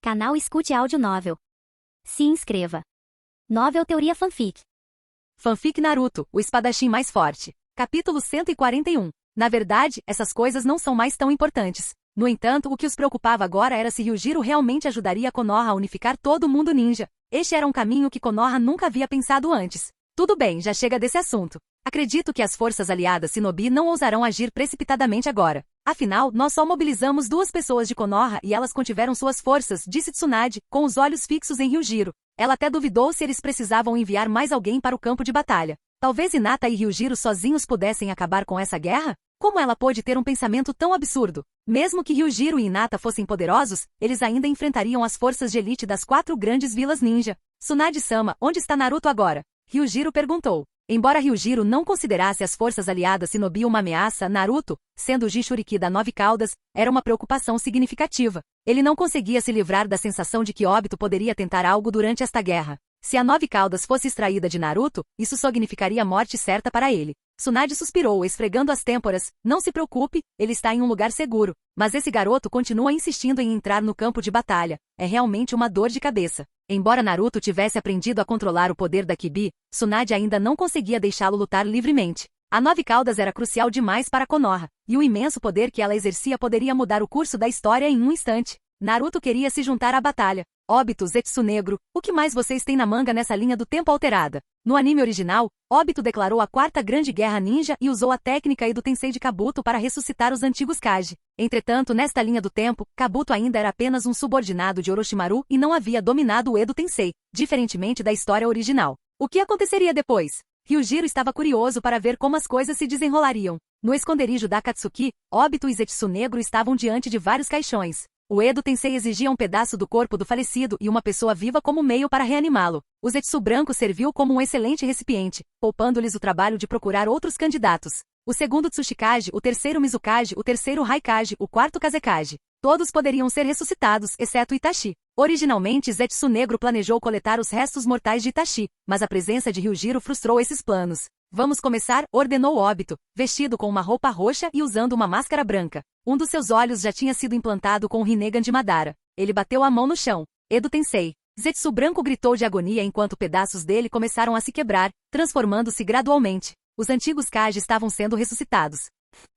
Canal Escute Áudio Novel. Se inscreva. Novel Teoria Fanfic. Fanfic Naruto, o espadachim mais forte. Capítulo 141. Na verdade, essas coisas não são mais tão importantes. No entanto, o que os preocupava agora era se Ryujiro realmente ajudaria Konoha a unificar todo o mundo ninja. Este era um caminho que Konoha nunca havia pensado antes. Tudo bem, já chega desse assunto. Acredito que as forças aliadas Shinobi não ousarão agir precipitadamente agora. Afinal, nós só mobilizamos 2 pessoas de Konoha e elas contiveram suas forças, disse Tsunade, com os olhos fixos em Ryujiro. Ela até duvidou se eles precisavam enviar mais alguém para o campo de batalha. Talvez Hinata e Ryujiro sozinhos pudessem acabar com essa guerra? Como ela pôde ter um pensamento tão absurdo? Mesmo que Ryujiro e Hinata fossem poderosos, eles ainda enfrentariam as forças de elite das 4 grandes vilas ninja. Tsunade-sama, onde está Naruto agora? Ryujiro perguntou. Embora Ryujiro não considerasse as forças aliadas Shinobi uma ameaça, Naruto, sendo o Jinchuriki da 9 caudas, era uma preocupação significativa. Ele não conseguia se livrar da sensação de que Obito poderia tentar algo durante esta guerra. Se a 9 caudas fosse extraída de Naruto, isso significaria a morte certa para ele. Tsunade suspirou, esfregando as têmporas. Não se preocupe, ele está em um lugar seguro. Mas esse garoto continua insistindo em entrar no campo de batalha. É realmente uma dor de cabeça. Embora Naruto tivesse aprendido a controlar o poder da Kibi, Tsunade ainda não conseguia deixá-lo lutar livremente. A 9 caudas era crucial demais para Konoha, e o imenso poder que ela exercia poderia mudar o curso da história em um instante. Naruto queria se juntar à batalha. Obito, Zetsu Negro, o que mais vocês têm na manga nessa linha do tempo alterada? No anime original, Obito declarou a 4ª Grande Guerra Ninja e usou a técnica Edo Tensei de Kabuto para ressuscitar os antigos Kage. Entretanto, nesta linha do tempo, Kabuto ainda era apenas um subordinado de Orochimaru e não havia dominado o Edo Tensei, diferentemente da história original. O que aconteceria depois? Ryujiro estava curioso para ver como as coisas se desenrolariam. No esconderijo da Akatsuki, Obito e Zetsu Negro estavam diante de vários caixões. O Edo Tensei exigia um pedaço do corpo do falecido e uma pessoa viva como meio para reanimá-lo. O Zetsu branco serviu como um excelente recipiente, poupando-lhes o trabalho de procurar outros candidatos. O segundo Tsuchikage, o terceiro Mizukage, o terceiro Raikage, o quarto Kazekage. Todos poderiam ser ressuscitados, exceto Itachi. Originalmente, Zetsu Negro planejou coletar os restos mortais de Itachi, mas a presença de Ryujiro frustrou esses planos. Vamos começar, ordenou Obito, vestido com uma roupa roxa e usando uma máscara branca. Um dos seus olhos já tinha sido implantado com o Rinnegan de Madara. Ele bateu a mão no chão. Edo Tensei. Zetsu branco gritou de agonia enquanto pedaços dele começaram a se quebrar, transformando-se gradualmente. Os antigos Kage estavam sendo ressuscitados.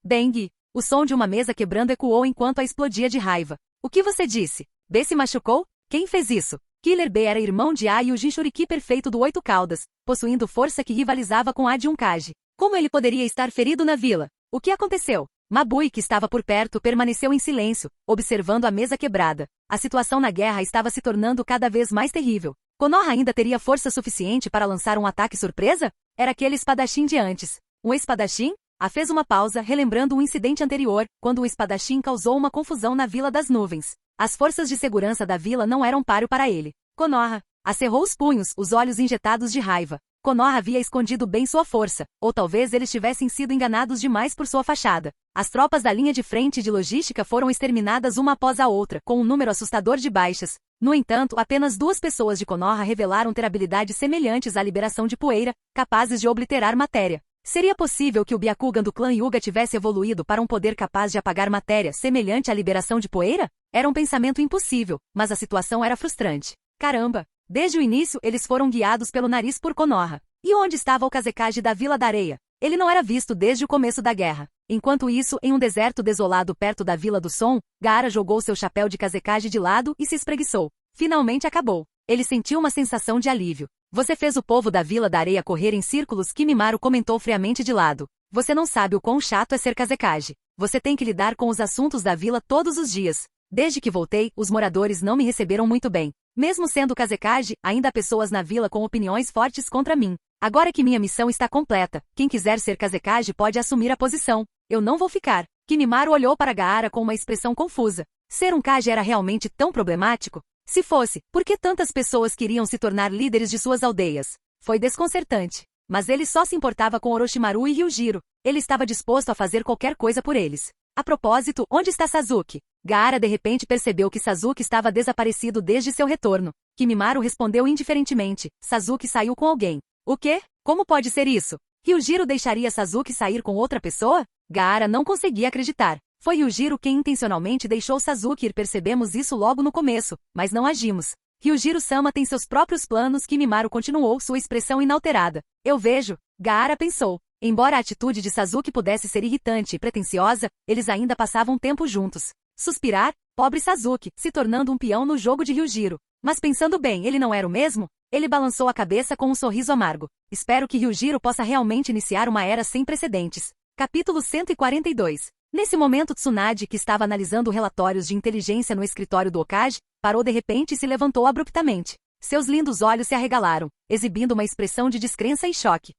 Dengue. O som de uma mesa quebrando ecoou enquanto a explodia de raiva. O que você disse? B se machucou? Quem fez isso? Killer B era irmão de A e o Jinchuriki perfeito do 8 caudas, possuindo força que rivalizava com a de um Kage. Como ele poderia estar ferido na vila? O que aconteceu? Mabui, que estava por perto, permaneceu em silêncio, observando a mesa quebrada. A situação na guerra estava se tornando cada vez mais terrível. Konoha ainda teria força suficiente para lançar um ataque surpresa? Era aquele espadachim de antes. Um espadachim? A fez uma pausa, relembrando um incidente anterior, quando o espadachim causou uma confusão na Vila das Nuvens. As forças de segurança da vila não eram páreo para ele. Konoha acerrou os punhos, os olhos injetados de raiva. Konoha havia escondido bem sua força, ou talvez eles tivessem sido enganados demais por sua fachada. As tropas da linha de frente de logística foram exterminadas uma após a outra, com um número assustador de baixas. No entanto, apenas 2 pessoas de Konoha revelaram ter habilidades semelhantes à liberação de poeira, capazes de obliterar matéria. Seria possível que o Byakugan do clã Hyuga tivesse evoluído para um poder capaz de apagar matéria semelhante à liberação de poeira? Era um pensamento impossível, mas a situação era frustrante. Caramba! Desde o início, eles foram guiados pelo nariz por Konoha. E onde estava o Kazekage da Vila da Areia? Ele não era visto desde o começo da guerra. Enquanto isso, em um deserto desolado perto da Vila do Som, Gaara jogou seu chapéu de Kazekage de lado e se espreguiçou. Finalmente acabou. Ele sentiu uma sensação de alívio. Você fez o povo da Vila da Areia correr em círculos, Kimimaro comentou friamente de lado. Você não sabe o quão chato é ser Kazekage. Você tem que lidar com os assuntos da vila todos os dias. Desde que voltei, os moradores não me receberam muito bem. Mesmo sendo Kazekage, ainda há pessoas na vila com opiniões fortes contra mim. Agora que minha missão está completa, quem quiser ser Kazekage pode assumir a posição. Eu não vou ficar. Kimimaro olhou para Gaara com uma expressão confusa. Ser um Kage era realmente tão problemático? Se fosse, por que tantas pessoas queriam se tornar líderes de suas aldeias? Foi desconcertante. Mas ele só se importava com Orochimaru e Ryujiro. Ele estava disposto a fazer qualquer coisa por eles. A propósito, onde está Sasuke? Gaara de repente percebeu que Sasuke estava desaparecido desde seu retorno. Kimimaro respondeu indiferentemente. Sasuke saiu com alguém. O quê? Como pode ser isso? Ryujiro deixaria Sasuke sair com outra pessoa? Gaara não conseguia acreditar. Foi Ryujiro quem intencionalmente deixou Sasuke ir. Percebemos isso logo no começo, mas não agimos. Ryujiro-sama tem seus próprios planos. Kimimaro continuou, sua expressão inalterada. Eu vejo, Gaara pensou. Embora a atitude de Sasuke pudesse ser irritante e pretensiosa, eles ainda passavam tempo juntos. Suspirar, pobre Sasuke, se tornando um peão no jogo de Ryujiro. Mas pensando bem, ele não era o mesmo? Ele balançou a cabeça com um sorriso amargo. Espero que Ryujiro possa realmente iniciar uma era sem precedentes. Capítulo 142. Nesse momento Tsunade, que estava analisando relatórios de inteligência no escritório do Hokage, parou de repente e se levantou abruptamente. Seus lindos olhos se arregalaram, exibindo uma expressão de descrença e choque.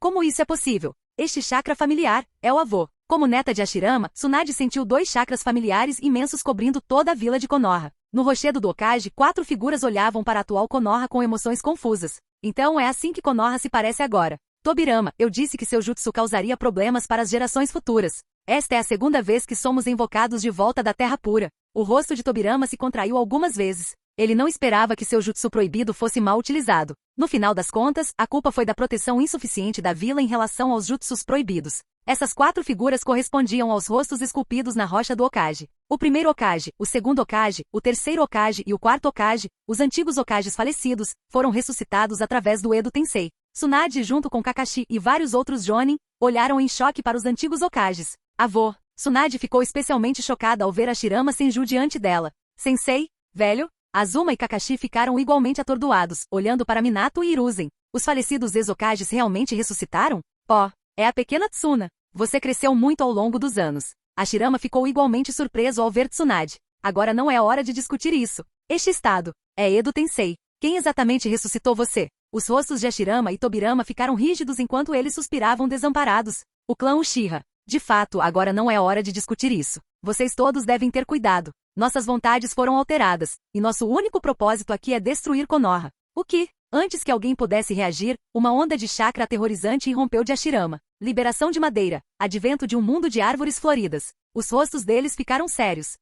Como isso é possível? Este chakra familiar é o avô. Como neta de Hashirama, Tsunade sentiu 2 chakras familiares imensos cobrindo toda a vila de Konoha. No rochedo do Hokage, 4 figuras olhavam para a atual Konoha com emoções confusas. Então é assim que Konoha se parece agora. Tobirama, eu disse que seu jutsu causaria problemas para as gerações futuras. Esta é a segunda vez que somos invocados de volta da Terra Pura. O rosto de Tobirama se contraiu algumas vezes. Ele não esperava que seu jutsu proibido fosse mal utilizado. No final das contas, a culpa foi da proteção insuficiente da vila em relação aos jutsus proibidos. Essas 4 figuras correspondiam aos rostos esculpidos na rocha do Hokage. O primeiro Hokage, o segundo Hokage, o terceiro Hokage e o quarto Hokage, os antigos Hokages falecidos, foram ressuscitados através do Edo Tensei. Tsunade, junto com Kakashi e vários outros Jonin, olharam em choque para os antigos Hokages. Avô. Tsunade ficou especialmente chocada ao ver Hashirama Senju diante dela. Sensei, velho? Azuma e Kakashi ficaram igualmente atordoados, olhando para Minato e Hiruzen. Os falecidos ex-Hokages realmente ressuscitaram? É a pequena Tsuna. Você cresceu muito ao longo dos anos. Hashirama ficou igualmente surpreso ao ver Tsunade. Agora não é hora de discutir isso. Este estado é Edo Tensei. Quem exatamente ressuscitou você? Os rostos de Hashirama e Tobirama ficaram rígidos enquanto eles suspiravam desamparados. O clã Uchiha. De fato, agora não é hora de discutir isso. Vocês todos devem ter cuidado. Nossas vontades foram alteradas, e nosso único propósito aqui é destruir Konoha. O que? Antes que alguém pudesse reagir, uma onda de chakra aterrorizante irrompeu de Hashirama. Liberação de madeira. Advento de um mundo de árvores floridas. Os rostos deles ficaram sérios.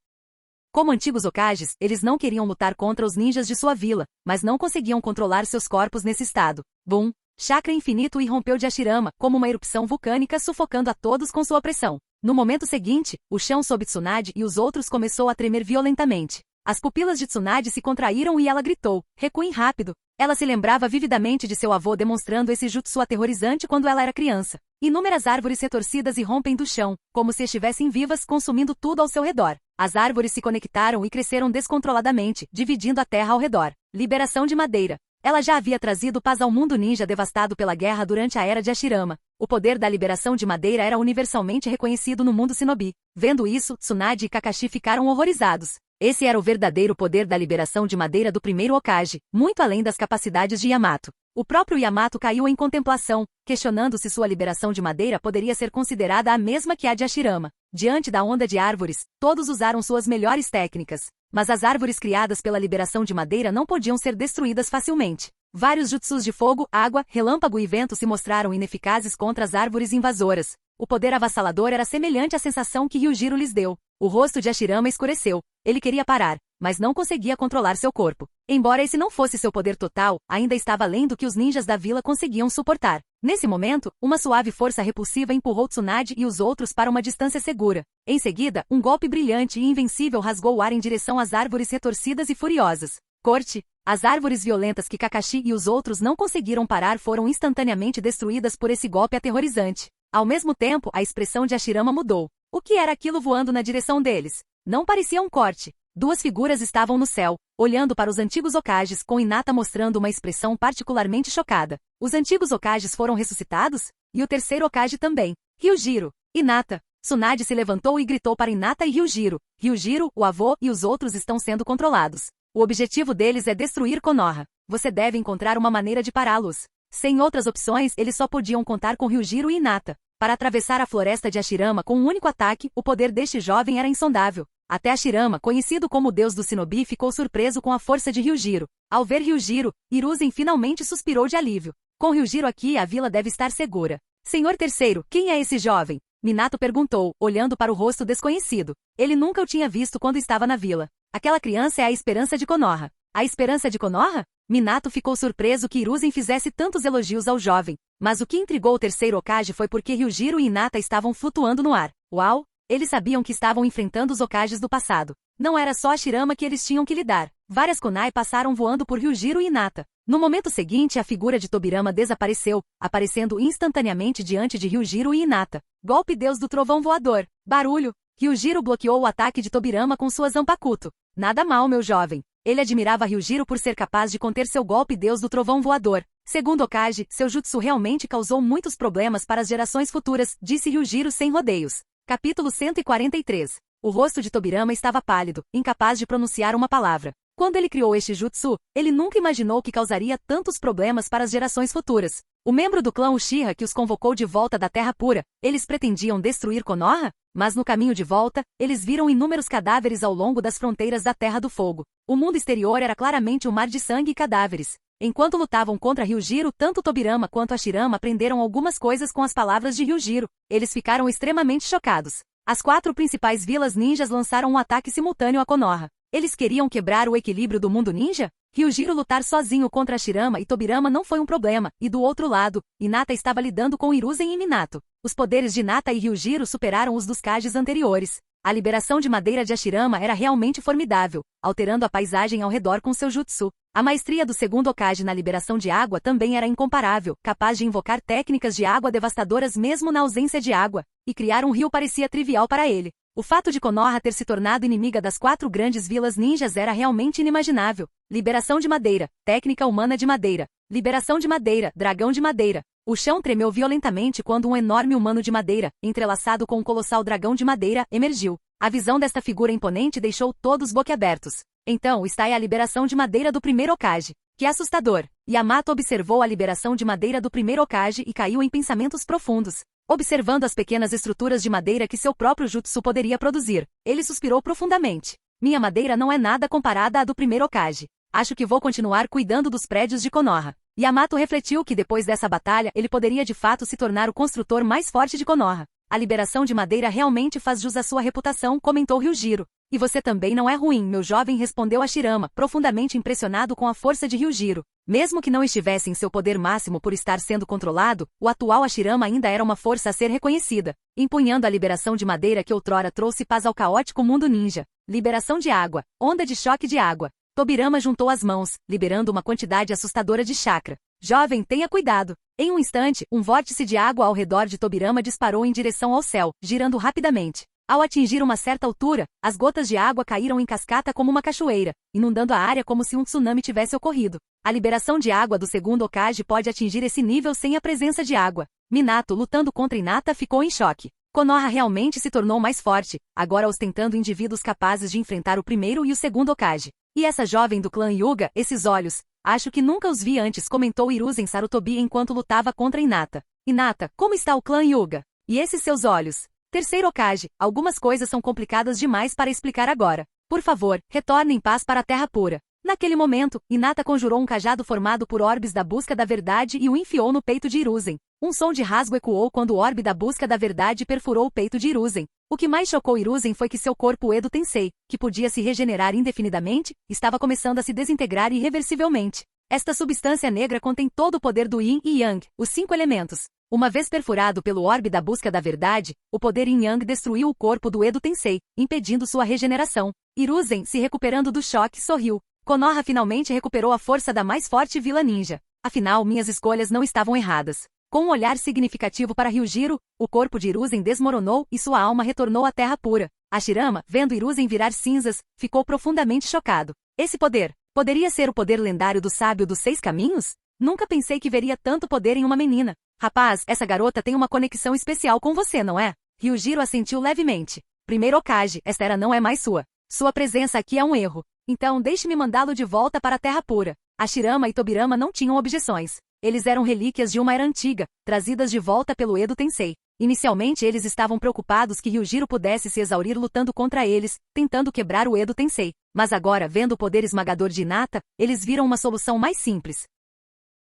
Como antigos Hokages, eles não queriam lutar contra os ninjas de sua vila, mas não conseguiam controlar seus corpos nesse estado. Bum! Chakra infinito irrompeu de Hashirama, como uma erupção vulcânica sufocando a todos com sua pressão. No momento seguinte, o chão sob Tsunade e os outros começou a tremer violentamente. As pupilas de Tsunade se contraíram e ela gritou, recuem rápido. Ela se lembrava vividamente de seu avô demonstrando esse jutsu aterrorizante quando ela era criança. Inúmeras árvores retorcidas irrompem do chão, como se estivessem vivas, consumindo tudo ao seu redor. As árvores se conectaram e cresceram descontroladamente, dividindo a terra ao redor. Liberação de madeira. Ela já havia trazido paz ao mundo ninja devastado pela guerra durante a era de Hashirama. O poder da liberação de madeira era universalmente reconhecido no mundo shinobi. Vendo isso, Tsunade e Kakashi ficaram horrorizados. Esse era o verdadeiro poder da liberação de madeira do primeiro Hokage, muito além das capacidades de Yamato. O próprio Yamato caiu em contemplação, questionando se sua liberação de madeira poderia ser considerada a mesma que a de Hashirama. Diante da onda de árvores, todos usaram suas melhores técnicas. Mas as árvores criadas pela liberação de madeira não podiam ser destruídas facilmente. Vários jutsus de fogo, água, relâmpago e vento se mostraram ineficazes contra as árvores invasoras. O poder avassalador era semelhante à sensação que Ryujiro lhes deu. O rosto de Hashirama escureceu. Ele queria parar, mas não conseguia controlar seu corpo. Embora esse não fosse seu poder total, ainda estava além do que os ninjas da vila conseguiam suportar. Nesse momento, uma suave força repulsiva empurrou Tsunade e os outros para uma distância segura. Em seguida, um golpe brilhante e invencível rasgou o ar em direção às árvores retorcidas e furiosas. Corte! As árvores violentas que Kakashi e os outros não conseguiram parar foram instantaneamente destruídas por esse golpe aterrorizante. Ao mesmo tempo, a expressão de Hashirama mudou. O que era aquilo voando na direção deles? Não parecia um corte. 2 figuras estavam no céu, olhando para os antigos Hokages, com Hinata mostrando uma expressão particularmente chocada. Os antigos Hokages foram ressuscitados? E o terceiro Hokage também. Ryujiro. Hinata. Tsunade se levantou e gritou para Hinata e Ryujiro. Ryujiro, o avô e os outros estão sendo controlados. O objetivo deles é destruir Konoha. Você deve encontrar uma maneira de pará-los. Sem outras opções, eles só podiam contar com Ryujiro e Hinata. Para atravessar a floresta de Hashirama com um único ataque, o poder deste jovem era insondável. Até Hashirama, conhecido como o deus do shinobi, ficou surpreso com a força de Ryujiro. Ao ver Ryujiro, Hiruzen finalmente suspirou de alívio. Com Ryujiro aqui, a vila deve estar segura. Senhor Terceiro, quem é esse jovem? Minato perguntou, olhando para o rosto desconhecido. Ele nunca o tinha visto quando estava na vila. Aquela criança é a esperança de Konoha. A esperança de Konoha? Minato ficou surpreso que Hiruzen fizesse tantos elogios ao jovem. Mas o que intrigou o terceiro Hokage foi porque Ryujiro e Hinata estavam flutuando no ar. Uau! Eles sabiam que estavam enfrentando os Hokages do passado. Não era só a Shirama que eles tinham que lidar. Várias kunai passaram voando por Ryujiro e Hinata. No momento seguinte, a figura de Tobirama desapareceu, aparecendo instantaneamente diante de Ryujiro e Hinata. Golpe Deus do Trovão Voador. Barulho. Ryujiro bloqueou o ataque de Tobirama com sua Zanpakuto. Nada mal, meu jovem. Ele admirava Ryujiro por ser capaz de conter seu golpe Deus do Trovão Voador. Segundo Hokage, seu jutsu realmente causou muitos problemas para as gerações futuras, disse Ryujiro sem rodeios. Capítulo 143. O rosto de Tobirama estava pálido, incapaz de pronunciar uma palavra. Quando ele criou este jutsu, ele nunca imaginou que causaria tantos problemas para as gerações futuras. O membro do clã Uchiha que os convocou de volta da Terra Pura, eles pretendiam destruir Konoha? Mas no caminho de volta, eles viram inúmeros cadáveres ao longo das fronteiras da Terra do Fogo. O mundo exterior era claramente um mar de sangue e cadáveres. Enquanto lutavam contra Ryujiro, tanto Tobirama quanto a Shirama aprenderam algumas coisas com as palavras de Ryujiro. Eles ficaram extremamente chocados. As 4 principais vilas ninjas lançaram um ataque simultâneo a Konoha. Eles queriam quebrar o equilíbrio do mundo ninja? Ryujiro lutar sozinho contra a Shirama e Tobirama não foi um problema, e do outro lado, Hinata estava lidando com Hiruzen e Minato. Os poderes de Hinata e Ryujiro superaram os dos Kages anteriores. A liberação de madeira de Hashirama era realmente formidável, alterando a paisagem ao redor com seu jutsu. A maestria do segundo Hokage na liberação de água também era incomparável, capaz de invocar técnicas de água devastadoras mesmo na ausência de água, e criar um rio parecia trivial para ele. O fato de Konoha ter se tornado inimiga das 4 grandes vilas ninjas era realmente inimaginável. Liberação de madeira, técnica humana de madeira. Liberação de madeira, dragão de madeira. O chão tremeu violentamente quando um enorme humano de madeira, entrelaçado com um colossal dragão de madeira, emergiu. A visão desta figura imponente deixou todos boquiabertos. Então está aí a liberação de madeira do primeiro Hokage. Que assustador! Yamato observou a liberação de madeira do primeiro Hokage e caiu em pensamentos profundos. Observando as pequenas estruturas de madeira que seu próprio jutsu poderia produzir, ele suspirou profundamente. Minha madeira não é nada comparada à do primeiro Hokage. Acho que vou continuar cuidando dos prédios de Konoha. Yamato refletiu que depois dessa batalha ele poderia de fato se tornar o construtor mais forte de Konoha. A liberação de madeira realmente faz jus à sua reputação, comentou Ryujiro. E você também não é ruim, meu jovem, respondeu a Shirama, profundamente impressionado com a força de Ryujiro. Mesmo que não estivesse em seu poder máximo por estar sendo controlado, o atual Hashirama ainda era uma força a ser reconhecida, empunhando a liberação de madeira que outrora trouxe paz ao caótico mundo ninja. Liberação de água, onda de choque de água. Tobirama juntou as mãos, liberando uma quantidade assustadora de chakra. Jovem, tenha cuidado. Em um instante, um vórtice de água ao redor de Tobirama disparou em direção ao céu, girando rapidamente. Ao atingir uma certa altura, as gotas de água caíram em cascata como uma cachoeira, inundando a área como se um tsunami tivesse ocorrido. A liberação de água do segundo Hokage pode atingir esse nível sem a presença de água. Minato, lutando contra Hinata, ficou em choque. Konoha realmente se tornou mais forte, agora ostentando indivíduos capazes de enfrentar o primeiro e o segundo Hokage. E essa jovem do clã Hyuga, esses olhos, acho que nunca os vi antes, comentou Hiruzen Sarutobi enquanto lutava contra Hinata. Hinata, como está o clã Hyuga? E esses seus olhos? Terceiro Hokage, algumas coisas são complicadas demais para explicar agora. Por favor, retorne em paz para a Terra Pura. Naquele momento, Hinata conjurou um cajado formado por orbes da busca da verdade e o enfiou no peito de Hiruzen. Um som de rasgo ecoou quando o orbe da busca da verdade perfurou o peito de Hiruzen. O que mais chocou Hiruzen foi que seu corpo Edo Tensei, que podia se regenerar indefinidamente, estava começando a se desintegrar irreversivelmente. Esta substância negra contém todo o poder do Yin e Yang, os 5 elementos. Uma vez perfurado pelo orbe da busca da verdade, o poder Yin Yang destruiu o corpo do Edo Tensei, impedindo sua regeneração. Hiruzen, se recuperando do choque, sorriu. Konoha finalmente recuperou a força da mais forte vila ninja. Afinal, minhas escolhas não estavam erradas. Com um olhar significativo para Ryujiro, o corpo de Hiruzen desmoronou e sua alma retornou à Terra Pura. Hashirama, vendo Hiruzen virar cinzas, ficou profundamente chocado. Esse poder, poderia ser o poder lendário do sábio dos 6 caminhos? Nunca pensei que veria tanto poder em uma menina. Rapaz, essa garota tem uma conexão especial com você, não é? Ryujiro assentiu levemente. Primeiro Hokage, esta era não é mais sua. Sua presença aqui é um erro. Então deixe-me mandá-lo de volta para a Terra Pura. Hashirama e Tobirama não tinham objeções. Eles eram relíquias de uma era antiga, trazidas de volta pelo Edo Tensei. Inicialmente eles estavam preocupados que Ryujiro pudesse se exaurir lutando contra eles, tentando quebrar o Edo Tensei. Mas agora, vendo o poder esmagador de Hinata, eles viram uma solução mais simples.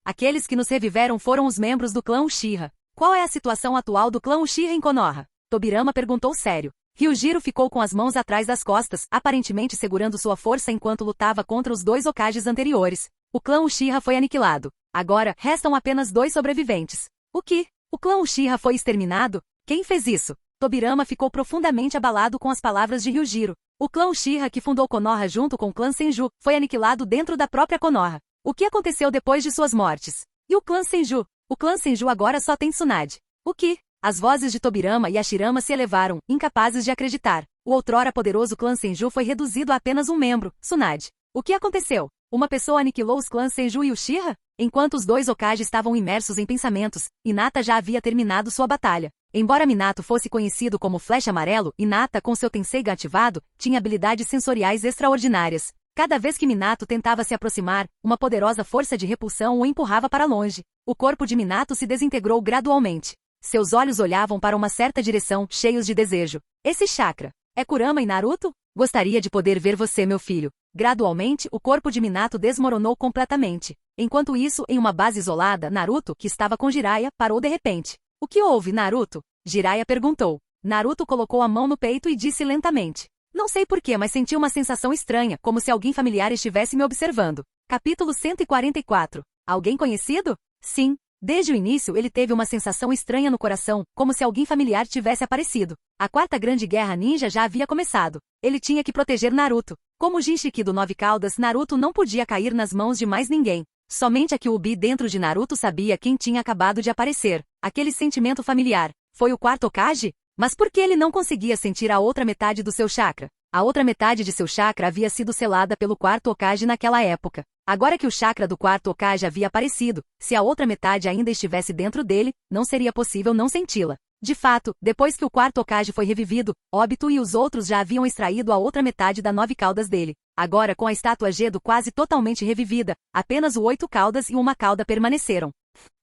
Aqueles que nos reviveram foram os membros do clã Uchiha. Qual é a situação atual do clã Uchiha em Konoha? Tobirama perguntou sério. Ryujiro ficou com as mãos atrás das costas, aparentemente segurando sua força enquanto lutava contra os 2 Hokages anteriores. O clã Uchiha foi aniquilado. Agora, restam apenas 2 sobreviventes. O que? O clã Uchiha foi exterminado? Quem fez isso? Tobirama ficou profundamente abalado com as palavras de Ryujiro. O clã Uchiha, que fundou Konoha junto com o clã Senju, foi aniquilado dentro da própria Konoha. O que aconteceu depois de suas mortes? E o clã Senju? O clã Senju agora só tem Tsunade. O que? As vozes de Tobirama e Hashirama se elevaram, incapazes de acreditar. O outrora poderoso clã Senju foi reduzido a apenas um membro, Tsunade. O que aconteceu? Uma pessoa aniquilou os clãs Senju e Uchiha? Enquanto os dois Hokage estavam imersos em pensamentos, Hinata já havia terminado sua batalha. Embora Minato fosse conhecido como Flecha Amarelo, Hinata, com seu Tenseigan ativado, tinha habilidades sensoriais extraordinárias. Cada vez que Minato tentava se aproximar, uma poderosa força de repulsão o empurrava para longe. O corpo de Minato se desintegrou gradualmente. Seus olhos olhavam para uma certa direção, cheios de desejo. Esse chakra é Kurama e Naruto? Gostaria de poder ver você, meu filho. Gradualmente, o corpo de Minato desmoronou completamente. Enquanto isso, em uma base isolada, Naruto, que estava com Jiraiya, parou de repente. O que houve, Naruto? Jiraiya perguntou. Naruto colocou a mão no peito e disse lentamente. Não sei porquê, mas senti uma sensação estranha, como se alguém familiar estivesse me observando. Capítulo 144. Alguém conhecido? Sim. Desde o início ele teve uma sensação estranha no coração, como se alguém familiar tivesse aparecido. A quarta grande guerra ninja já havia começado. Ele tinha que proteger Naruto. Como Jinchiki do Nove Caudas, Naruto não podia cair nas mãos de mais ninguém. Somente a Kyuubi dentro de Naruto sabia quem tinha acabado de aparecer. Aquele sentimento familiar. Foi o quarto Hokage? Mas por que ele não conseguia sentir a outra metade do seu chakra? A outra metade de seu chakra havia sido selada pelo quarto Hokage naquela época. Agora que o chakra do quarto Hokage havia aparecido, se a outra metade ainda estivesse dentro dele, não seria possível não senti-la. De fato, depois que o quarto Hokage foi revivido, Obito e os outros já haviam extraído a outra metade da Nove Caudas dele. Agora, com a estátua Gedo quase totalmente revivida, apenas o Oito Caudas e uma cauda permaneceram.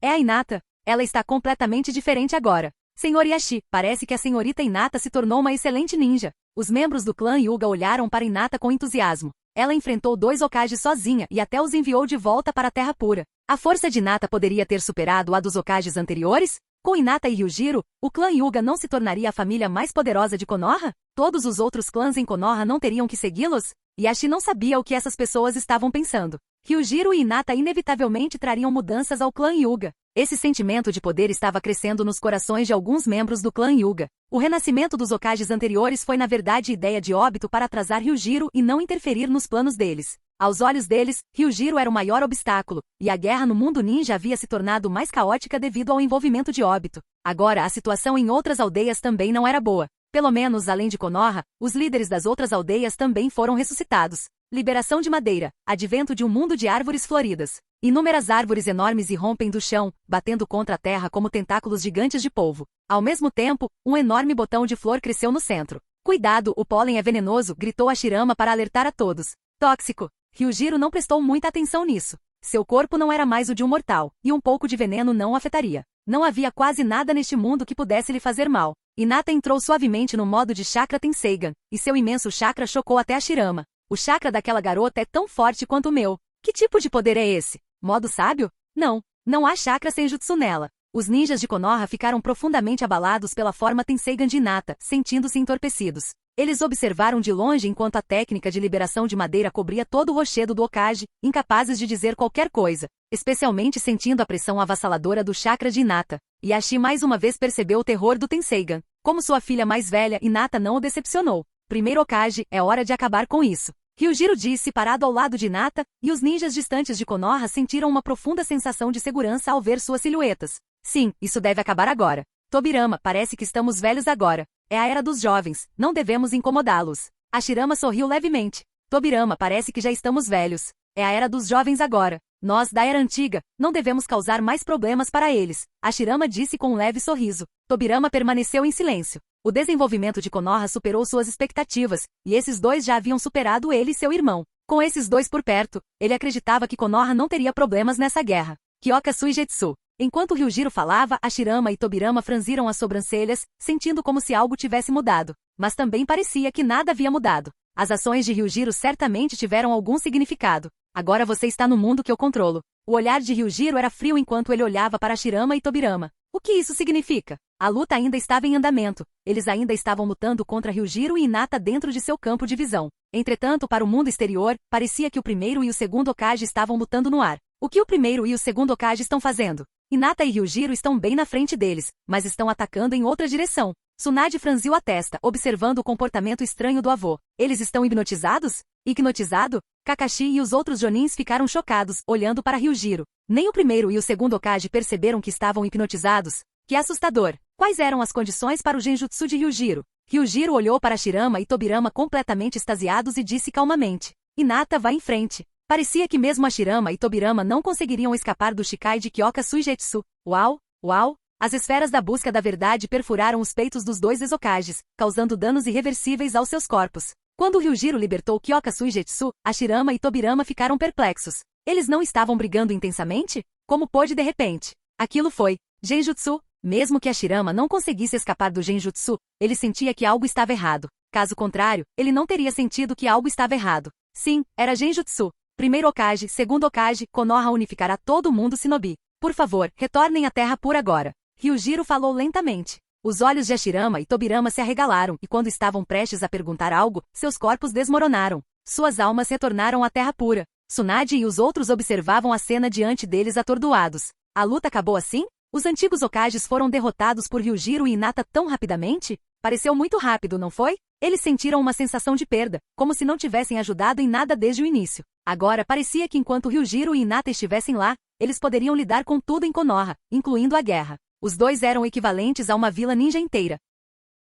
É a Hinata. Ela está completamente diferente agora. Senhor Yashi, parece que a senhorita Hinata se tornou uma excelente ninja. Os membros do clã Hyuga olharam para Hinata com entusiasmo. Ela enfrentou dois Hokages sozinha e até os enviou de volta para a Terra Pura. A força de Hinata poderia ter superado a dos Hokages anteriores? Com Hinata e Ryujiro, o clã Hyuga não se tornaria a família mais poderosa de Konoha? Todos os outros clãs em Konoha não teriam que segui-los? Yashi não sabia o que essas pessoas estavam pensando. Ryujiro e Hinata inevitavelmente trariam mudanças ao clã Hyuga. Esse sentimento de poder estava crescendo nos corações de alguns membros do clã Hyuga. O renascimento dos Hokages anteriores foi na verdade ideia de Obito para atrasar Ryujiro e não interferir nos planos deles. Aos olhos deles, Ryujiro era o maior obstáculo, e a guerra no mundo ninja havia se tornado mais caótica devido ao envolvimento de Obito. Agora a situação em outras aldeias também não era boa. Pelo menos além de Konoha, os líderes das outras aldeias também foram ressuscitados. Liberação de madeira, advento de um mundo de árvores floridas. Inúmeras árvores enormes irrompem do chão, batendo contra a terra como tentáculos gigantes de polvo. Ao mesmo tempo, um enorme botão de flor cresceu no centro. Cuidado, o pólen é venenoso, gritou Hashirama para alertar a todos. Tóxico. Ryujiro não prestou muita atenção nisso. Seu corpo não era mais o de um mortal, e um pouco de veneno não o afetaria. Não havia quase nada neste mundo que pudesse lhe fazer mal. Hinata entrou suavemente no modo de chakra Tenseigan, e seu imenso chakra chocou até Hashirama. O chakra daquela garota é tão forte quanto o meu. Que tipo de poder é esse? Modo sábio? Não. Não há chakra senjutsu nela. Os ninjas de Konoha ficaram profundamente abalados pela forma Tenseigan de Hinata, sentindo-se entorpecidos. Eles observaram de longe enquanto a técnica de liberação de madeira cobria todo o rochedo do Hokage, incapazes de dizer qualquer coisa, especialmente sentindo a pressão avassaladora do chakra de Hinata. Yashi mais uma vez percebeu o terror do Tenseigan. Como sua filha mais velha, Hinata não o decepcionou. Primeiro Hokage, é hora de acabar com isso. Ryujiro disse parado ao lado de Hinata, e os ninjas distantes de Konoha sentiram uma profunda sensação de segurança ao ver suas silhuetas. Sim, isso deve acabar agora. Tobirama, parece que estamos velhos agora. É a era dos jovens, não devemos incomodá-los. Hashirama sorriu levemente. Tobirama, parece que já estamos velhos. É a era dos jovens agora. Nós, da era antiga, não devemos causar mais problemas para eles. Hashirama disse com um leve sorriso. Tobirama permaneceu em silêncio. O desenvolvimento de Konoha superou suas expectativas, e esses dois já haviam superado ele e seu irmão. Com esses dois por perto, ele acreditava que Konoha não teria problemas nessa guerra. Kyoka Suigetsu. Enquanto Ryujiro falava, Hashirama e Tobirama franziram as sobrancelhas, sentindo como se algo tivesse mudado. Mas também parecia que nada havia mudado. As ações de Ryujiro certamente tiveram algum significado. Agora você está no mundo que eu controlo. O olhar de Ryujiro era frio enquanto ele olhava para Hashirama e Tobirama. O que isso significa? A luta ainda estava em andamento. Eles ainda estavam lutando contra Ryujiro e Hinata dentro de seu campo de visão. Entretanto, para o mundo exterior, parecia que o primeiro e o segundo Hokage estavam lutando no ar. O que o primeiro e o segundo Hokage estão fazendo? Hinata e Ryujiro estão bem na frente deles, mas estão atacando em outra direção. Tsunade franziu a testa, observando o comportamento estranho do avô. Eles estão hipnotizados? Hipnotizado? Kakashi e os outros Jonins ficaram chocados, olhando para Ryujiro. Nem o primeiro e o segundo Hokage perceberam que estavam hipnotizados. Que assustador! Quais eram as condições para o genjutsu de Ryujiro? Ryujiro olhou para Shirama e Tobirama completamente extasiados e disse calmamente. Hinata, vá em frente. Parecia que mesmo a Shirama e Tobirama não conseguiriam escapar do Shikai de Kyoka Suigetsu. Uau! Uau! As esferas da busca da verdade perfuraram os peitos dos dois ex-Hokages, causando danos irreversíveis aos seus corpos. Quando Ryujiro libertou Kyoka Suigetsu, a Shirama e Tobirama ficaram perplexos. Eles não estavam brigando intensamente? Como pôde de repente? Aquilo foi genjutsu. Mesmo que a Shirama não conseguisse escapar do genjutsu, ele sentia que algo estava errado. Caso contrário, ele não teria sentido que algo estava errado. Sim, era genjutsu. Primeiro Hokage, segundo Hokage, Konoha unificará todo mundo shinobi. Por favor, retornem à terra por agora. Ryujiro falou lentamente. Os olhos de Hashirama e Tobirama se arregalaram e quando estavam prestes a perguntar algo, seus corpos desmoronaram. Suas almas retornaram à terra pura. Tsunade e os outros observavam a cena diante deles atordoados. A luta acabou assim? Os antigos Hokages foram derrotados por Ryujiro e Hinata tão rapidamente? Pareceu muito rápido, não foi? Eles sentiram uma sensação de perda, como se não tivessem ajudado em nada desde o início. Agora parecia que enquanto Ryujiro e Hinata estivessem lá, eles poderiam lidar com tudo em Konoha, incluindo a guerra. Os dois eram equivalentes a uma vila ninja inteira.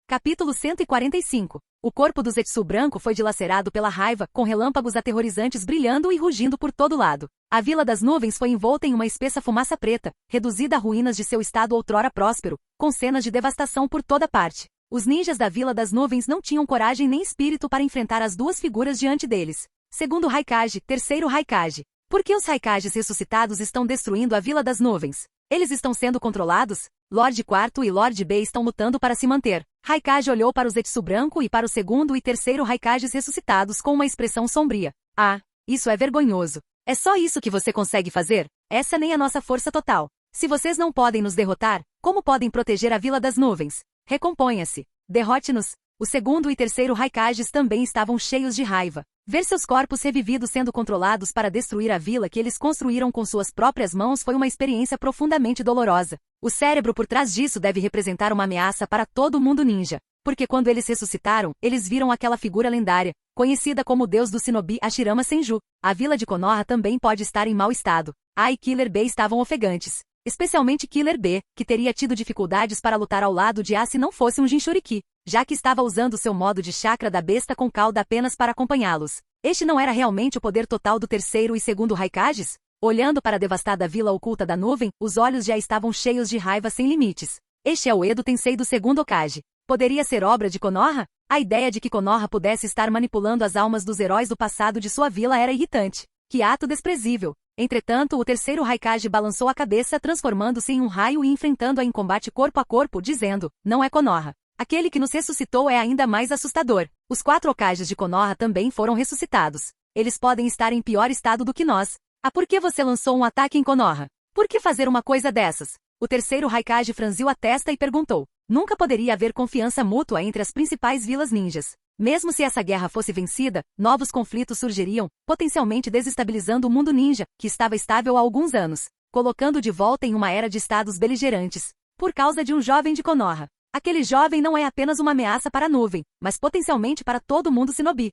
Capítulo 145. O corpo do Zetsu branco foi dilacerado pela raiva, com relâmpagos aterrorizantes brilhando e rugindo por todo lado. A Vila das Nuvens foi envolta em uma espessa fumaça preta, reduzida a ruínas de seu estado outrora próspero, com cenas de devastação por toda parte. Os ninjas da Vila das Nuvens não tinham coragem nem espírito para enfrentar as duas figuras diante deles. Segundo Raikage, terceiro Raikage. Por que os Raikages ressuscitados estão destruindo a Vila das Nuvens? Eles estão sendo controlados? Lorde Quarto e Lorde B estão lutando para se manter. Raikage olhou para o Zetsu branco e para o segundo e terceiro Raikages ressuscitados com uma expressão sombria. Ah, isso é vergonhoso. É só isso que você consegue fazer? Essa nem é nossa força total. Se vocês não podem nos derrotar, como podem proteger a Vila das Nuvens? Recomponha-se. Derrote-nos. O segundo e terceiro Raikages também estavam cheios de raiva. Ver seus corpos revividos sendo controlados para destruir a vila que eles construíram com suas próprias mãos foi uma experiência profundamente dolorosa. O cérebro por trás disso deve representar uma ameaça para todo o mundo ninja. Porque quando eles ressuscitaram, eles viram aquela figura lendária, conhecida como o deus do shinobi Hashirama Senju. A vila de Konoha também pode estar em mau estado. A e Killer B estavam ofegantes. Especialmente Killer B, que teria tido dificuldades para lutar ao lado de A se não fosse um Jinchuriki, já que estava usando seu modo de chakra da besta com cauda apenas para acompanhá-los. Este não era realmente o poder total do terceiro e segundo Raikages? Olhando para a devastada vila oculta da nuvem, os olhos já estavam cheios de raiva sem limites. Este é o Edo Tensei do segundo Hokage. Poderia ser obra de Konoha? A ideia de que Konoha pudesse estar manipulando as almas dos heróis do passado de sua vila era irritante. Que ato desprezível! Entretanto, o terceiro Raikage balançou a cabeça transformando-se em um raio e enfrentando-a em combate corpo a corpo, dizendo, não é Konoha. Aquele que nos ressuscitou é ainda mais assustador. Os 4 Hokages de Konoha também foram ressuscitados. Eles podem estar em pior estado do que nós. Ah, por que você lançou um ataque em Konoha? Por que fazer uma coisa dessas? O terceiro Raikage franziu a testa e perguntou. Nunca poderia haver confiança mútua entre as principais vilas ninjas. Mesmo se essa guerra fosse vencida, novos conflitos surgiriam, potencialmente desestabilizando o mundo ninja, que estava estável há alguns anos, colocando de volta em uma era de estados beligerantes. Por causa de um jovem de Konoha. Aquele jovem não é apenas uma ameaça para a nuvem, mas potencialmente para todo mundo shinobi.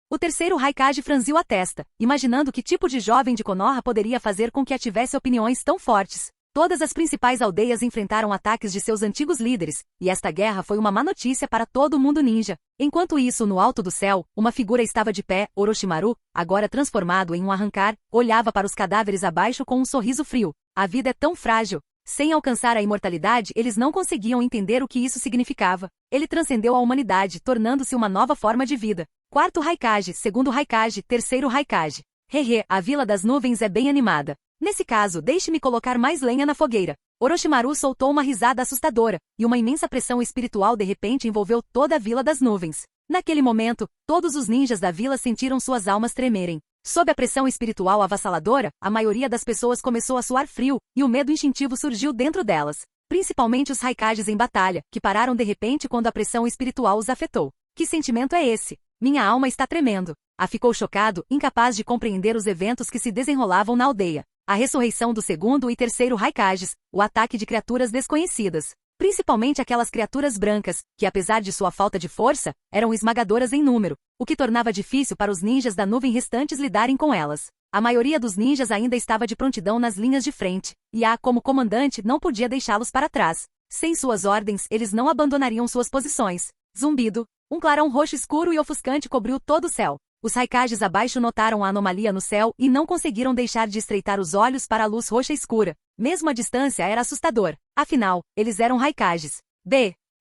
O terceiro Raikage franziu a testa, imaginando que tipo de jovem de Konoha poderia fazer com que a tivesse opiniões tão fortes. Todas as principais aldeias enfrentaram ataques de seus antigos líderes, e esta guerra foi uma má notícia para todo o mundo ninja. Enquanto isso, no alto do céu, uma figura estava de pé, Orochimaru, agora transformado em um arrancar, olhava para os cadáveres abaixo com um sorriso frio. A vida é tão frágil. Sem alcançar a imortalidade, eles não conseguiam entender o que isso significava. Ele transcendeu a humanidade, tornando-se uma nova forma de vida. Quarto Raikage, segundo Raikage, terceiro Raikage. Hehe, a Vila das Nuvens é bem animada. Nesse caso, deixe-me colocar mais lenha na fogueira. Orochimaru soltou uma risada assustadora, e uma imensa pressão espiritual de repente envolveu toda a Vila das Nuvens. Naquele momento, todos os ninjas da vila sentiram suas almas tremerem. Sob a pressão espiritual avassaladora, a maioria das pessoas começou a suar frio, e o medo instintivo surgiu dentro delas. Principalmente os Raikages em batalha, que pararam de repente quando a pressão espiritual os afetou. Que sentimento é esse? Minha alma está tremendo. A ficou chocado, incapaz de compreender os eventos que se desenrolavam na aldeia. A ressurreição do segundo e terceiro Raikages, o ataque de criaturas desconhecidas. Principalmente aquelas criaturas brancas, que apesar de sua falta de força, eram esmagadoras em número, o que tornava difícil para os ninjas da nuvem restantes lidarem com elas. A maioria dos ninjas ainda estava de prontidão nas linhas de frente, e como comandante, não podia deixá-los para trás. Sem suas ordens, eles não abandonariam suas posições. Zumbido, um clarão roxo escuro e ofuscante cobriu todo o céu. Os Raikages abaixo notaram a anomalia no céu e não conseguiram deixar de estreitar os olhos para a luz roxa escura. Mesmo a distância era assustador. Afinal, eles eram Raikages.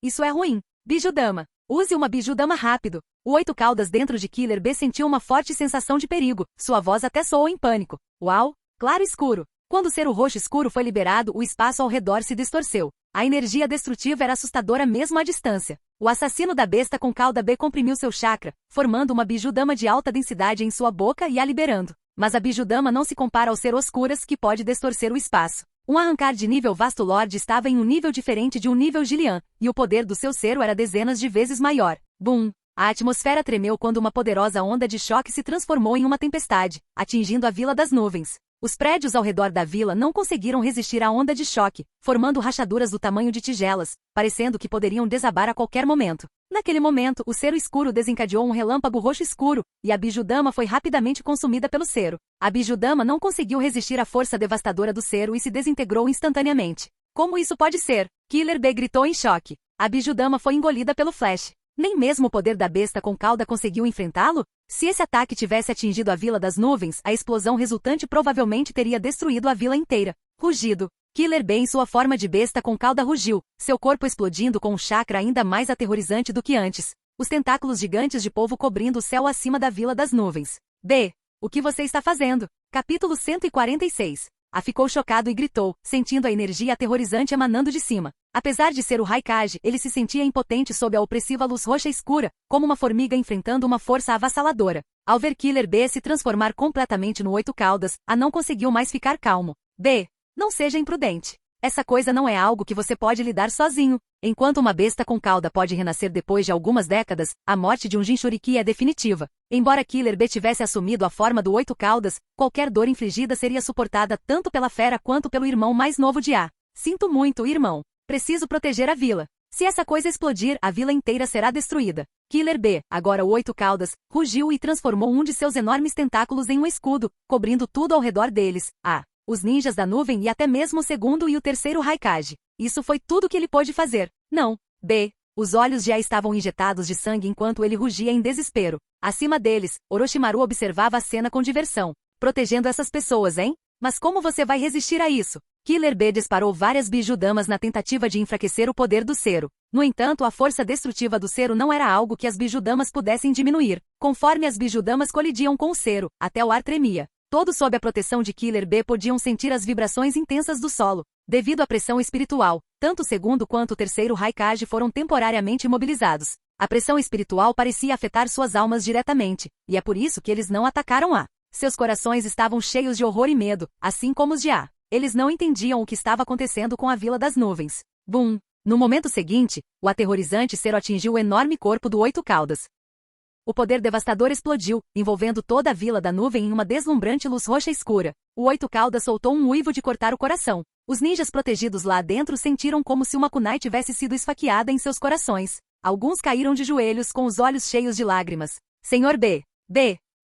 Isso é ruim. Bijudama. Use uma Bijudama rápido. O 8 caudas dentro de Killer B sentiu uma forte sensação de perigo. Sua voz até soou em pânico. Uau! Claro escuro. Quando o ser roxo escuro foi liberado, o espaço ao redor se distorceu. A energia destrutiva era assustadora mesmo à distância. O assassino da besta com cauda B comprimiu seu chakra, formando uma Bijudama de alta densidade em sua boca e a liberando. Mas a Bijudama não se compara ao ser oscuras que pode distorcer o espaço. Um arrancar de nível Vasto Lord estava em um nível diferente de um nível Gillian, e o poder do seu ser era dezenas de vezes maior. Bum! A atmosfera tremeu quando uma poderosa onda de choque se transformou em uma tempestade, atingindo a Vila das Nuvens. Os prédios ao redor da vila não conseguiram resistir à onda de choque, formando rachaduras do tamanho de tigelas, parecendo que poderiam desabar a qualquer momento. Naquele momento, o cero escuro desencadeou um relâmpago roxo escuro, e a Bijudama foi rapidamente consumida pelo cero. A Bijudama não conseguiu resistir à força devastadora do cero e se desintegrou instantaneamente. Como isso pode ser? Killer B gritou em choque. A Bijudama foi engolida pelo flash. Nem mesmo o poder da besta com cauda conseguiu enfrentá-lo? Se esse ataque tivesse atingido a Vila das Nuvens, a explosão resultante provavelmente teria destruído a vila inteira. Rugido. Killer B em sua forma de besta com cauda rugiu, seu corpo explodindo com um chakra ainda mais aterrorizante do que antes. Os tentáculos gigantes de polvo cobrindo o céu acima da Vila das Nuvens. O que você está fazendo? Capítulo 146. A ficou chocado e gritou, sentindo a energia aterrorizante emanando de cima. Apesar de ser o Raikage, ele se sentia impotente sob a opressiva luz roxa escura, como uma formiga enfrentando uma força avassaladora. Ao ver Killer B se transformar completamente no 8 caudas, a não conseguiu mais ficar calmo. Não seja imprudente. Essa coisa não é algo que você pode lidar sozinho. Enquanto uma besta com cauda pode renascer depois de algumas décadas, a morte de um Jinchuriki é definitiva. Embora Killer B tivesse assumido a forma do 8 caudas, qualquer dor infligida seria suportada tanto pela fera quanto pelo irmão mais novo de A. Sinto muito, irmão. Preciso proteger a vila. Se essa coisa explodir, a vila inteira será destruída. Killer B, agora o 8 caudas, rugiu e transformou um de seus enormes tentáculos em um escudo, cobrindo tudo ao redor deles. Os ninjas da nuvem e até mesmo o segundo e o terceiro Raikage. Isso foi tudo que ele pôde fazer. Não. Os olhos já estavam injetados de sangue enquanto ele rugia em desespero. Acima deles, Orochimaru observava a cena com diversão. Protegendo essas pessoas, hein? Mas como você vai resistir a isso? Killer B disparou várias Bijudamas na tentativa de enfraquecer o poder do cero. No entanto, a força destrutiva do cero não era algo que as Bijudamas pudessem diminuir. Conforme as Bijudamas colidiam com o cero, até o ar tremia. Todos sob a proteção de Killer B podiam sentir as vibrações intensas do solo. Devido à pressão espiritual, tanto o segundo quanto o terceiro Raikage foram temporariamente imobilizados. A pressão espiritual parecia afetar suas almas diretamente, e é por isso que eles não atacaram A. Seus corações estavam cheios de horror e medo, assim como os de A. Eles não entendiam o que estava acontecendo com a Vila das Nuvens. Bum! No momento seguinte, o aterrorizante cero atingiu o enorme corpo do 8 caudas. O poder devastador explodiu, envolvendo toda a Vila da Nuvem em uma deslumbrante luz roxa escura. O 8 caudas soltou um uivo de cortar o coração. Os ninjas protegidos lá dentro sentiram como se uma kunai tivesse sido esfaqueada em seus corações. Alguns caíram de joelhos com os olhos cheios de lágrimas. Senhor B.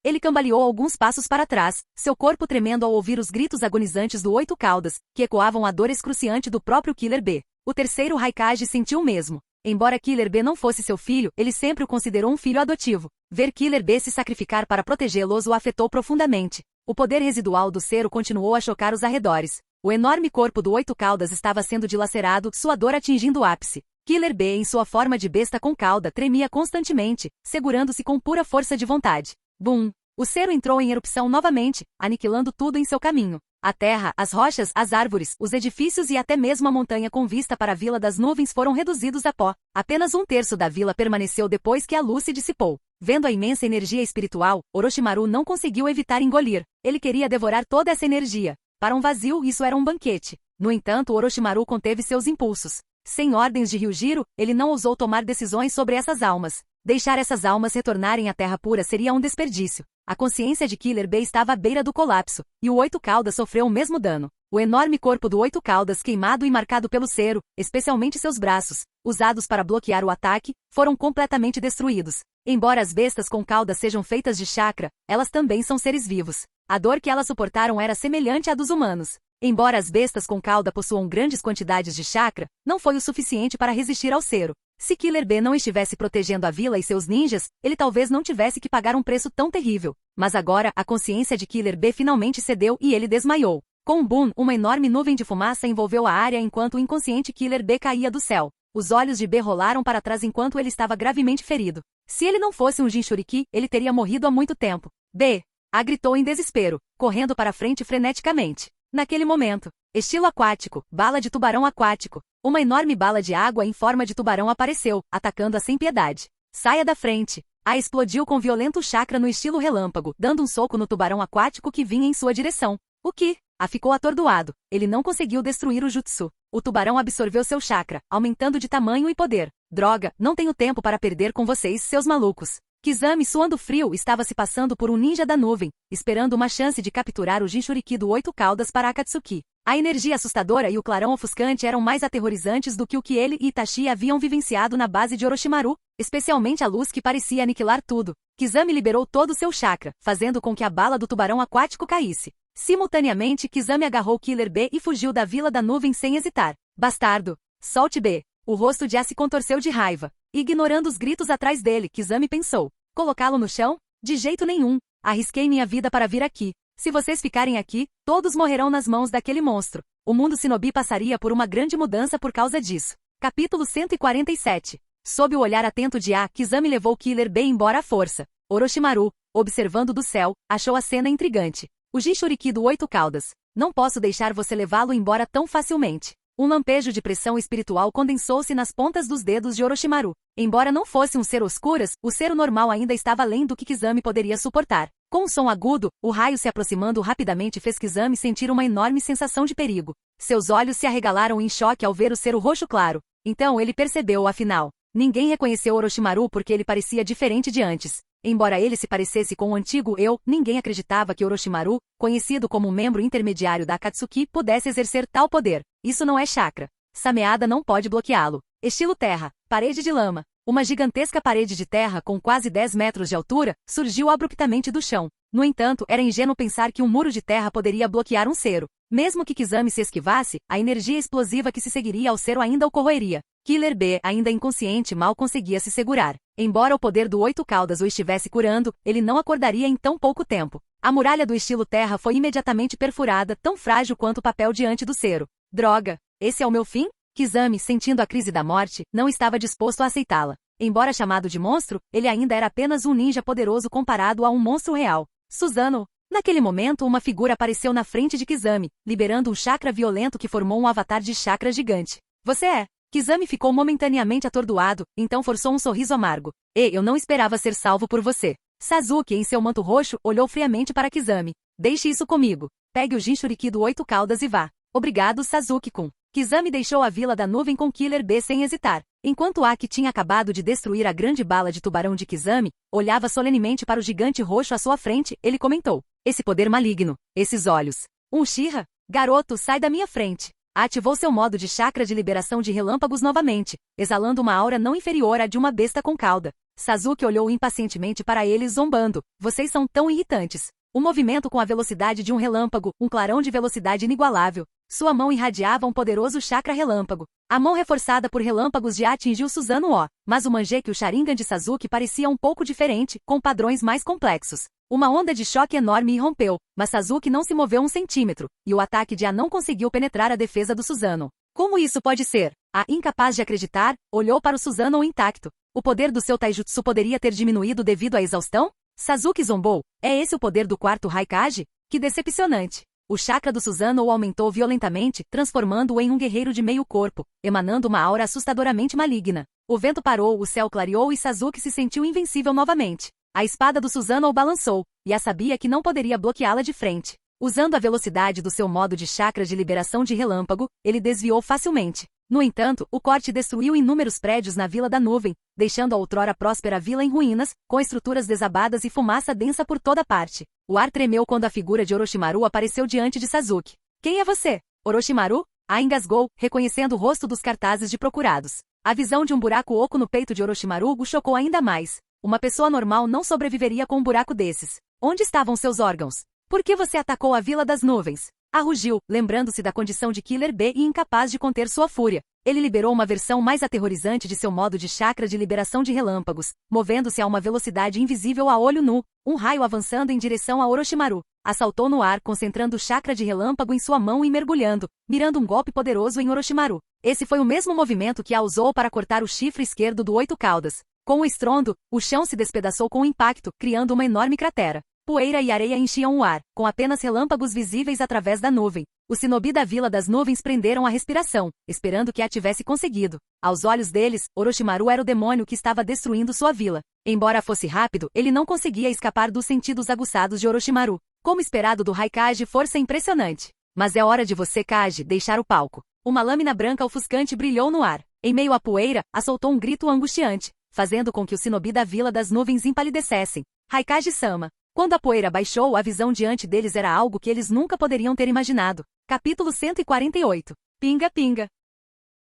Ele cambaleou alguns passos para trás, seu corpo tremendo ao ouvir os gritos agonizantes do 8 caudas, que ecoavam a dor excruciante do próprio Killer B. O terceiro Raikage sentiu o mesmo. Embora Killer B não fosse seu filho, ele sempre o considerou um filho adotivo. Ver Killer B se sacrificar para protegê-los o afetou profundamente. O poder residual do cero continuou a chocar os arredores. O enorme corpo do 8 caudas estava sendo dilacerado, sua dor atingindo o ápice. Killer B, em sua forma de besta com cauda, tremia constantemente, segurando-se com pura força de vontade. Bum! O cero entrou em erupção novamente, aniquilando tudo em seu caminho. A terra, as rochas, as árvores, os edifícios e até mesmo a montanha com vista para a Vila das Nuvens foram reduzidos a pó. Apenas 1/3 da vila permaneceu depois que a luz se dissipou. Vendo a imensa energia espiritual, Orochimaru não conseguiu evitar engolir. Ele queria devorar toda essa energia. Para um vazio, isso era um banquete. No entanto, Orochimaru conteve seus impulsos. Sem ordens de Ryujiro, ele não ousou tomar decisões sobre essas almas. Deixar essas almas retornarem à Terra Pura seria um desperdício. A consciência de Killer B estava à beira do colapso, e o 8 caudas sofreu o mesmo dano. O enorme corpo do Oito Caudas, queimado e marcado pelo cero, especialmente seus braços, usados para bloquear o ataque, foram completamente destruídos. Embora as bestas com cauda sejam feitas de chakra, elas também são seres vivos. A dor que elas suportaram era semelhante à dos humanos. Embora as bestas com cauda possuam grandes quantidades de chakra, não foi o suficiente para resistir ao cero. Se Killer B não estivesse protegendo a vila e seus ninjas, ele talvez não tivesse que pagar um preço tão terrível. Mas agora, a consciência de Killer B finalmente cedeu e ele desmaiou. Com um boom, uma enorme nuvem de fumaça envolveu a área enquanto o inconsciente Killer B caía do céu. Os olhos de B rolaram para trás enquanto ele estava gravemente ferido. Se ele não fosse um Jinchuriki, ele teria morrido há muito tempo. B! A gritou em desespero, correndo para frente freneticamente. Naquele momento, estilo aquático, bala de tubarão aquático, uma enorme bala de água em forma de tubarão apareceu, atacando-a sem piedade. Saia da frente! A explodiu com violento chakra no estilo relâmpago, dando um soco no tubarão aquático que vinha em sua direção. O que? A ficou atordoado. Ele não conseguiu destruir o jutsu. O tubarão absorveu seu chakra, aumentando de tamanho e poder. Droga, não tenho tempo para perder com vocês, seus malucos. Kizami, suando frio, estava se passando por um ninja da nuvem, esperando uma chance de capturar o Jinchuriki do Oito Caudas para Akatsuki. A energia assustadora e o clarão ofuscante eram mais aterrorizantes do que o que ele e Itachi haviam vivenciado na base de Orochimaru, especialmente a luz que parecia aniquilar tudo. Kizami liberou todo o seu chakra, fazendo com que a bala do tubarão aquático caísse. Simultaneamente, Kizami agarrou Killer B e fugiu da vila da nuvem sem hesitar. Bastardo! Solte B! O rosto de A se contorceu de raiva. Ignorando os gritos atrás dele, Kizami pensou. Colocá-lo no chão? De jeito nenhum. Arrisquei minha vida para vir aqui. Se vocês ficarem aqui, todos morrerão nas mãos daquele monstro. O mundo Shinobi passaria por uma grande mudança por causa disso. Capítulo 147. Sob o olhar atento de A, Kizami levou Killer B embora à força. Orochimaru, observando do céu, achou a cena intrigante. O Jinchuriki do Oito Caudas. Não posso deixar você levá-lo embora tão facilmente. Um lampejo de pressão espiritual condensou-se nas pontas dos dedos de Orochimaru. Embora não fosse um ser oscuras, o ser normal ainda estava além do que Kizami poderia suportar. Com um som agudo, o raio se aproximando rapidamente fez Kizami sentir uma enorme sensação de perigo. Seus olhos se arregalaram em choque ao ver o ser roxo claro. Então ele percebeu, afinal. Ninguém reconheceu Orochimaru porque ele parecia diferente de antes. Embora ele se parecesse com o antigo eu, ninguém acreditava que Orochimaru, conhecido como um membro intermediário da Akatsuki, pudesse exercer tal poder. Isso não é chakra. Sameada não pode bloqueá-lo. Estilo terra, parede de lama. Uma gigantesca parede de terra com quase 10 metros de altura surgiu abruptamente do chão. No entanto, era ingênuo pensar que um muro de terra poderia bloquear um cero. Mesmo que Kizami se esquivasse, a energia explosiva que se seguiria ao cero ainda o corroeria. Killer B, ainda inconsciente, mal conseguia se segurar. Embora o poder do Oito Caudas o estivesse curando, ele não acordaria em tão pouco tempo. A muralha do estilo terra foi imediatamente perfurada, tão frágil quanto o papel diante do cero. Droga! Esse é o meu fim? Kizami, sentindo a crise da morte, não estava disposto a aceitá-la. Embora chamado de monstro, ele ainda era apenas um ninja poderoso comparado a um monstro real. Susanoo! Naquele momento, uma figura apareceu na frente de Kizami, liberando um chakra violento que formou um avatar de chakra gigante. Você é? Kizami ficou momentaneamente atordoado, então forçou um sorriso amargo. Eu não esperava ser salvo por você. Sasuke, em seu manto roxo, olhou friamente para Kizami. Deixe isso comigo. Pegue o Jinchuriki do Oito Caudas e vá. Obrigado, Sasuke-kun. Kizami deixou a vila da nuvem com Killer B sem hesitar. Enquanto A, que tinha acabado de destruir a grande bala de tubarão de Kizami, olhava solenemente para o gigante roxo à sua frente, ele comentou. Esse poder maligno. Esses olhos. Um Uchiha? Garoto, sai da minha frente. Ativou seu modo de chakra de liberação de relâmpagos novamente, exalando uma aura não inferior à de uma besta com cauda. Sasuke olhou impacientemente para eles zombando. Vocês são tão irritantes. Um movimento com a velocidade de um relâmpago, um clarão de velocidade inigualável. Sua mão irradiava um poderoso chakra relâmpago. A mão reforçada por relâmpagos de A atingiu Susanoo, mas o Mangekyou o Sharingan de Sasuke parecia um pouco diferente, com padrões mais complexos. Uma onda de choque enorme irrompeu, mas Sasuke não se moveu um centímetro, e o ataque de A não conseguiu penetrar a defesa do Susanoo. Como isso pode ser? A, incapaz de acreditar, olhou para o Susanoo intacto. O poder do seu taijutsu poderia ter diminuído devido à exaustão? Sasuke zombou. É esse o poder do quarto Raikage? Que decepcionante. O chakra do Susanoo aumentou violentamente, transformando-o em um guerreiro de meio corpo, emanando uma aura assustadoramente maligna. O vento parou, o céu clareou e Sasuke se sentiu invencível novamente. A espada do Susanoo balançou, e A sabia que não poderia bloqueá-la de frente. Usando a velocidade do seu modo de chakra de liberação de relâmpago, ele desviou facilmente. No entanto, o corte destruiu inúmeros prédios na Vila da Nuvem, deixando a outrora próspera vila em ruínas, com estruturas desabadas e fumaça densa por toda parte. O ar tremeu quando a figura de Orochimaru apareceu diante de Sasuke. Quem é você? Orochimaru? A engasgou, reconhecendo o rosto dos cartazes de procurados. A visão de um buraco oco no peito de Orochimaru o chocou ainda mais. Uma pessoa normal não sobreviveria com um buraco desses. Onde estavam seus órgãos? Por que você atacou a Vila das Nuvens? Rugiu, lembrando-se da condição de Killer B e incapaz de conter sua fúria. Ele liberou uma versão mais aterrorizante de seu modo de chakra de liberação de relâmpagos, movendo-se a uma velocidade invisível a olho nu, um raio avançando em direção a Orochimaru. Assaltou no ar, concentrando o chakra de relâmpago em sua mão e mergulhando, mirando um golpe poderoso em Orochimaru. Esse foi o mesmo movimento que a usou para cortar o chifre esquerdo do Oito Caudas. Com o estrondo, o chão se despedaçou com o impacto, criando uma enorme cratera. Poeira e areia enchiam o ar, com apenas relâmpagos visíveis através da nuvem. Os shinobi da Vila das Nuvens prenderam a respiração, esperando que a tivesse conseguido. Aos olhos deles, Orochimaru era o demônio que estava destruindo sua vila. Embora fosse rápido, ele não conseguia escapar dos sentidos aguçados de Orochimaru. Como esperado do Raikage, força impressionante. Mas é hora de você, Kage, deixar o palco. Uma lâmina branca ofuscante brilhou no ar. Em meio à poeira, soltou um grito angustiante, fazendo com que os shinobi da Vila das Nuvens empalidecessem. Raikage-sama. Quando a poeira baixou, a visão diante deles era algo que eles nunca poderiam ter imaginado. Capítulo 148. Pinga, pinga.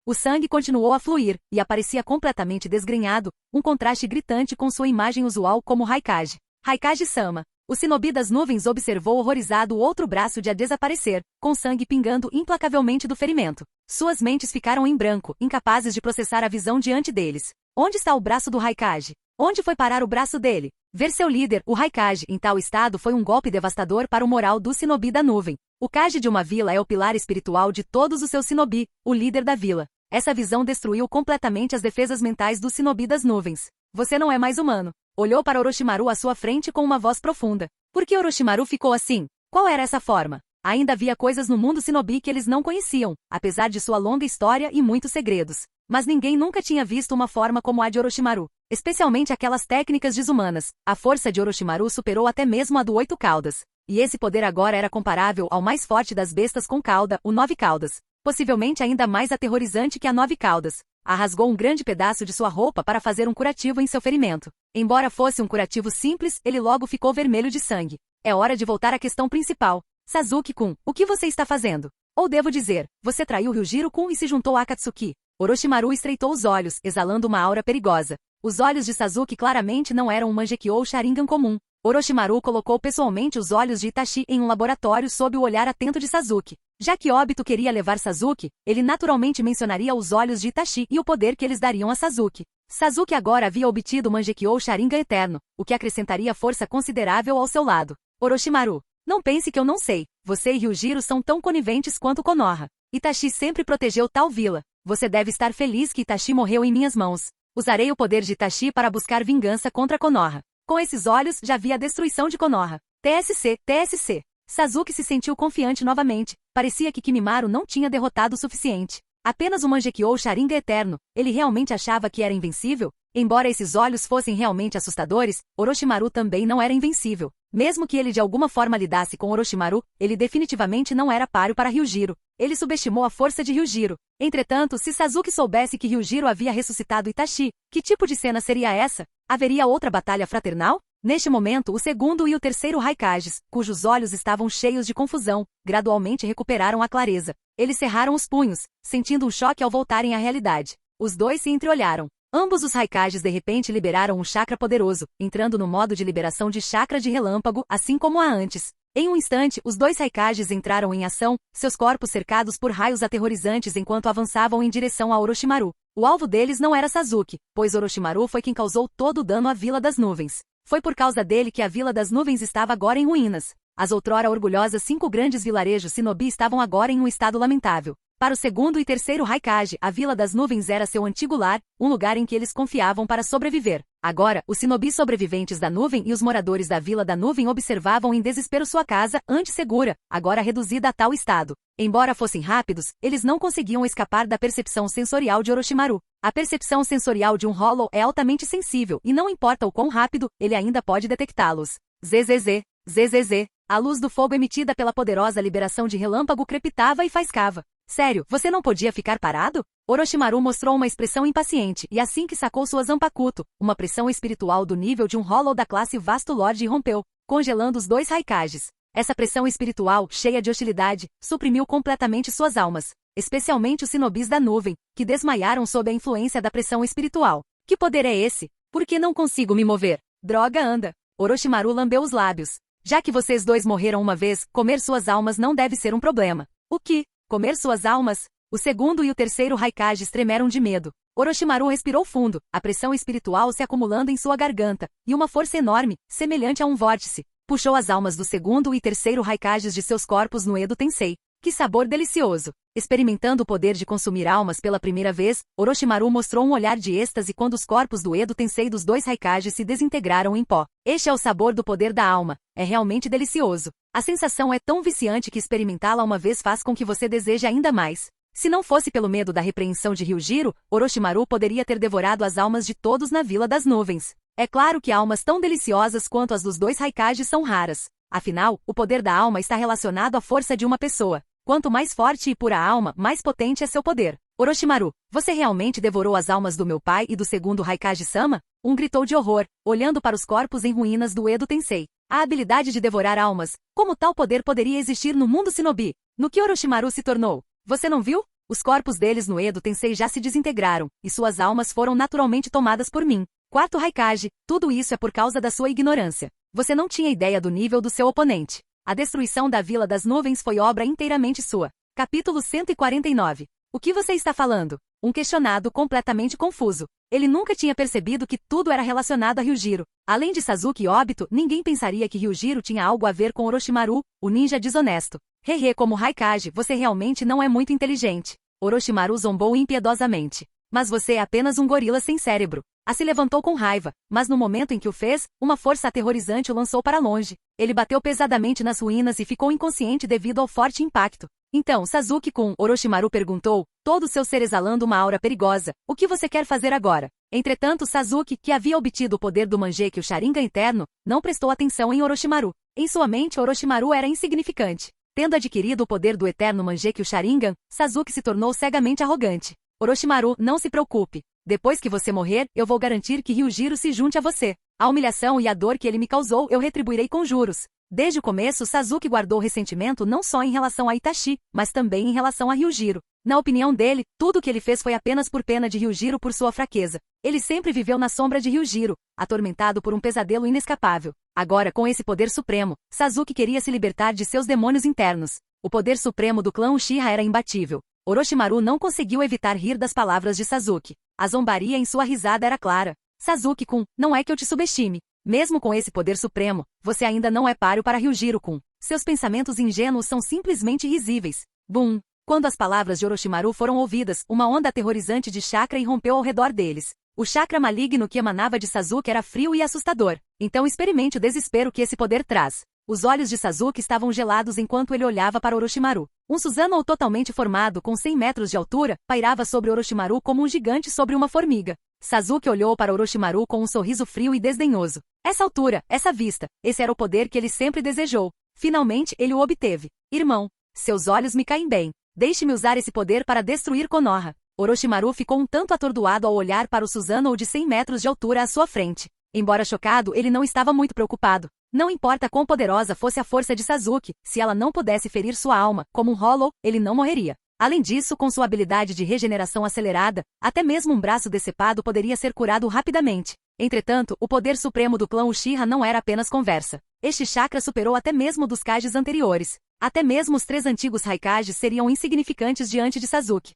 O sangue continuou a fluir, e aparecia completamente desgrenhado, um contraste gritante com sua imagem usual como Raikage. Raikage-sama. O shinobi das nuvens observou horrorizado o outro braço de a desaparecer, com sangue pingando implacavelmente do ferimento. Suas mentes ficaram em branco, incapazes de processar a visão diante deles. Onde está o braço do Raikage? Onde foi parar o braço dele? Ver seu líder, o Raikage, em tal estado foi um golpe devastador para o moral do shinobi da nuvem. O Kage de uma vila é o pilar espiritual de todos os seus shinobi, o líder da vila. Essa visão destruiu completamente as defesas mentais do shinobi das nuvens. Você não é mais humano. Olhou para Orochimaru à sua frente com uma voz profunda. Por que Orochimaru ficou assim? Qual era essa forma? Ainda havia coisas no mundo shinobi que eles não conheciam, apesar de sua longa história e muitos segredos. Mas ninguém nunca tinha visto uma forma como a de Orochimaru, especialmente aquelas técnicas desumanas. A força de Orochimaru superou até mesmo a do Oito Caudas. E esse poder agora era comparável ao mais forte das bestas com cauda, o Nove Caudas. Possivelmente ainda mais aterrorizante que a Nove Caudas. Rasgou um grande pedaço de sua roupa para fazer um curativo em seu ferimento. Embora fosse um curativo simples, ele logo ficou vermelho de sangue. É hora de voltar à questão principal. Sasuke-kun, o que você está fazendo? Ou devo dizer, você traiu Ryujiro-kun e se juntou a Akatsuki. Orochimaru estreitou os olhos, exalando uma aura perigosa. Os olhos de Sasuke claramente não eram um Mangekyou Sharingan comum. Orochimaru colocou pessoalmente os olhos de Itachi em um laboratório sob o olhar atento de Sasuke. Já que Obito queria levar Sasuke, ele naturalmente mencionaria os olhos de Itachi e o poder que eles dariam a Sasuke. Sasuke agora havia obtido o Mangekyou Sharingan eterno, o que acrescentaria força considerável ao seu lado. Orochimaru, não pense que eu não sei. Você e Ryujiro são tão coniventes quanto Konoha. Itachi sempre protegeu tal vila. Você deve estar feliz que Itachi morreu em minhas mãos. Usarei o poder de Itachi para buscar vingança contra Konoha. Com esses olhos, já vi a destruição de Konoha. TSC, TSC. Sasuke se sentiu confiante novamente. Parecia que Kimimaro não tinha derrotado o suficiente. Apenas o Mangekyou Sharingan eterno. Ele realmente achava que era invencível? Embora esses olhos fossem realmente assustadores, Orochimaru também não era invencível. Mesmo que ele de alguma forma lidasse com Orochimaru, ele definitivamente não era páreo para Ryujiro. Ele subestimou a força de Ryujiro. Entretanto, se Sasuke soubesse que Ryujiro havia ressuscitado Itachi, que tipo de cena seria essa? Haveria outra batalha fraternal? Neste momento, o segundo e o terceiro Raikages, cujos olhos estavam cheios de confusão, gradualmente recuperaram a clareza. Eles cerraram os punhos, sentindo um choque ao voltarem à realidade. Os dois se entreolharam. Ambos os Raikages de repente liberaram um chakra poderoso, entrando no modo de liberação de chakra de relâmpago, assim como há antes. Em um instante, os dois Raikages entraram em ação, seus corpos cercados por raios aterrorizantes enquanto avançavam em direção a Orochimaru. O alvo deles não era Sasuke, pois Orochimaru foi quem causou todo o dano à Vila das Nuvens. Foi por causa dele que a Vila das Nuvens estava agora em ruínas. As outrora orgulhosas 5 grandes vilarejos shinobi estavam agora em um estado lamentável. Para o segundo e terceiro Raikage, a Vila das Nuvens era seu antigo lar, um lugar em que eles confiavam para sobreviver. Agora, os shinobi sobreviventes da nuvem e os moradores da Vila da Nuvem observavam em desespero sua casa, antes segura, agora reduzida a tal estado. Embora fossem rápidos, eles não conseguiam escapar da percepção sensorial de Orochimaru. A percepção sensorial de um Hollow é altamente sensível, e não importa o quão rápido, ele ainda pode detectá-los. ZZZ, ZZZ. A luz do fogo emitida pela poderosa liberação de relâmpago crepitava e faiscava. Sério, você não podia ficar parado? Orochimaru mostrou uma expressão impaciente e assim que sacou sua Zanpakuto, uma pressão espiritual do nível de um Hollow da classe Vasto Lord irrompeu, congelando os dois Raikages. Essa pressão espiritual, cheia de hostilidade, suprimiu completamente suas almas, especialmente os sinobis da nuvem, que desmaiaram sob a influência da pressão espiritual. Que poder é esse? Por que não consigo me mover? Droga, anda! Orochimaru lambeu os lábios. Já que vocês dois morreram uma vez, comer suas almas não deve ser um problema. O que? Comer suas almas? O segundo e o terceiro Raikages tremeram de medo. Orochimaru respirou fundo, a pressão espiritual se acumulando em sua garganta, e uma força enorme, semelhante a um vórtice, puxou as almas do segundo e terceiro Raikages de seus corpos no Edo Tensei. Que sabor delicioso! Experimentando o poder de consumir almas pela primeira vez, Orochimaru mostrou um olhar de êxtase quando os corpos do Edo Tensei dos dois Raikages se desintegraram em pó. Este é o sabor do poder da alma. É realmente delicioso. A sensação é tão viciante que experimentá-la uma vez faz com que você deseje ainda mais. Se não fosse pelo medo da repreensão de Ryujiro, Orochimaru poderia ter devorado as almas de todos na Vila das Nuvens. É claro que almas tão deliciosas quanto as dos dois Raikages são raras. Afinal, o poder da alma está relacionado à força de uma pessoa. Quanto mais forte e pura a alma, mais potente é seu poder. Orochimaru, você realmente devorou as almas do meu pai e do segundo Raikage-sama? Gritou de horror, olhando para os corpos em ruínas do Edo Tensei. A habilidade de devorar almas, como tal poder poderia existir no mundo shinobi? No que Orochimaru se tornou? Você não viu? Os corpos deles no Edo Tensei já se desintegraram, e suas almas foram naturalmente tomadas por mim. Quarto Raikage, tudo isso é por causa da sua ignorância. Você não tinha ideia do nível do seu oponente. A destruição da Vila das Nuvens foi obra inteiramente sua. Capítulo 149. O que você está falando? Questionado completamente confuso. Ele nunca tinha percebido que tudo era relacionado a Ryujiro. Além de Sasuke e Obito, ninguém pensaria que Ryujiro tinha algo a ver com Orochimaru, o ninja desonesto. Hehe, como Raikage, você realmente não é muito inteligente. Orochimaru zombou impiedosamente. Mas você é apenas um gorila sem cérebro. Se levantou com raiva, mas no momento em que o fez, uma força aterrorizante o lançou para longe. Ele bateu pesadamente nas ruínas e ficou inconsciente devido ao forte impacto. Então, Sasuke-kun, Orochimaru perguntou, todo seu ser exalando uma aura perigosa. O que você quer fazer agora? Entretanto, Sasuke, que havia obtido o poder do Mangekyou o Sharingan eterno, não prestou atenção em Orochimaru. Em sua mente, Orochimaru era insignificante. Tendo adquirido o poder do eterno Mangekyou Sharingan, Sasuke se tornou cegamente arrogante. Orochimaru, não se preocupe. Depois que você morrer, eu vou garantir que Ryujiro se junte a você. A humilhação e a dor que ele me causou eu retribuirei com juros. Desde o começo, Sasuke guardou ressentimento não só em relação a Itachi, mas também em relação a Ryujiro. Na opinião dele, tudo o que ele fez foi apenas por pena de Ryujiro por sua fraqueza. Ele sempre viveu na sombra de Ryujiro, atormentado por um pesadelo inescapável. Agora, com esse poder supremo, Sasuke queria se libertar de seus demônios internos. O poder supremo do clã Uchiha era imbatível. Orochimaru não conseguiu evitar rir das palavras de Sasuke. A zombaria em sua risada era clara. Sasuke-kun, não é que eu te subestime. Mesmo com esse poder supremo, você ainda não é páreo para Ryujiro-kun. Seus pensamentos ingênuos são simplesmente risíveis. Bum! Quando as palavras de Orochimaru foram ouvidas, uma onda aterrorizante de chakra irrompeu ao redor deles. O chakra maligno que emanava de Sasuke era frio e assustador. Então experimente o desespero que esse poder traz. Os olhos de Sasuke estavam gelados enquanto ele olhava para Orochimaru. Um Susanoo totalmente formado com 100 metros de altura, pairava sobre Orochimaru como um gigante sobre uma formiga. Sasuke olhou para Orochimaru com um sorriso frio e desdenhoso. Essa altura, essa vista, esse era o poder que ele sempre desejou. Finalmente, ele o obteve. Irmão, seus olhos me caem bem. Deixe-me usar esse poder para destruir Konoha. Orochimaru ficou um tanto atordoado ao olhar para o Susanoo de 100 metros de altura à sua frente. Embora chocado, ele não estava muito preocupado. Não importa quão poderosa fosse a força de Sasuke, se ela não pudesse ferir sua alma, como um Hollow, ele não morreria. Além disso, com sua habilidade de regeneração acelerada, até mesmo um braço decepado poderia ser curado rapidamente. Entretanto, o poder supremo do clã Uchiha não era apenas conversa. Este chakra superou até mesmo dos Kages anteriores. Até mesmo os 3 antigos Raikages seriam insignificantes diante de Sasuke.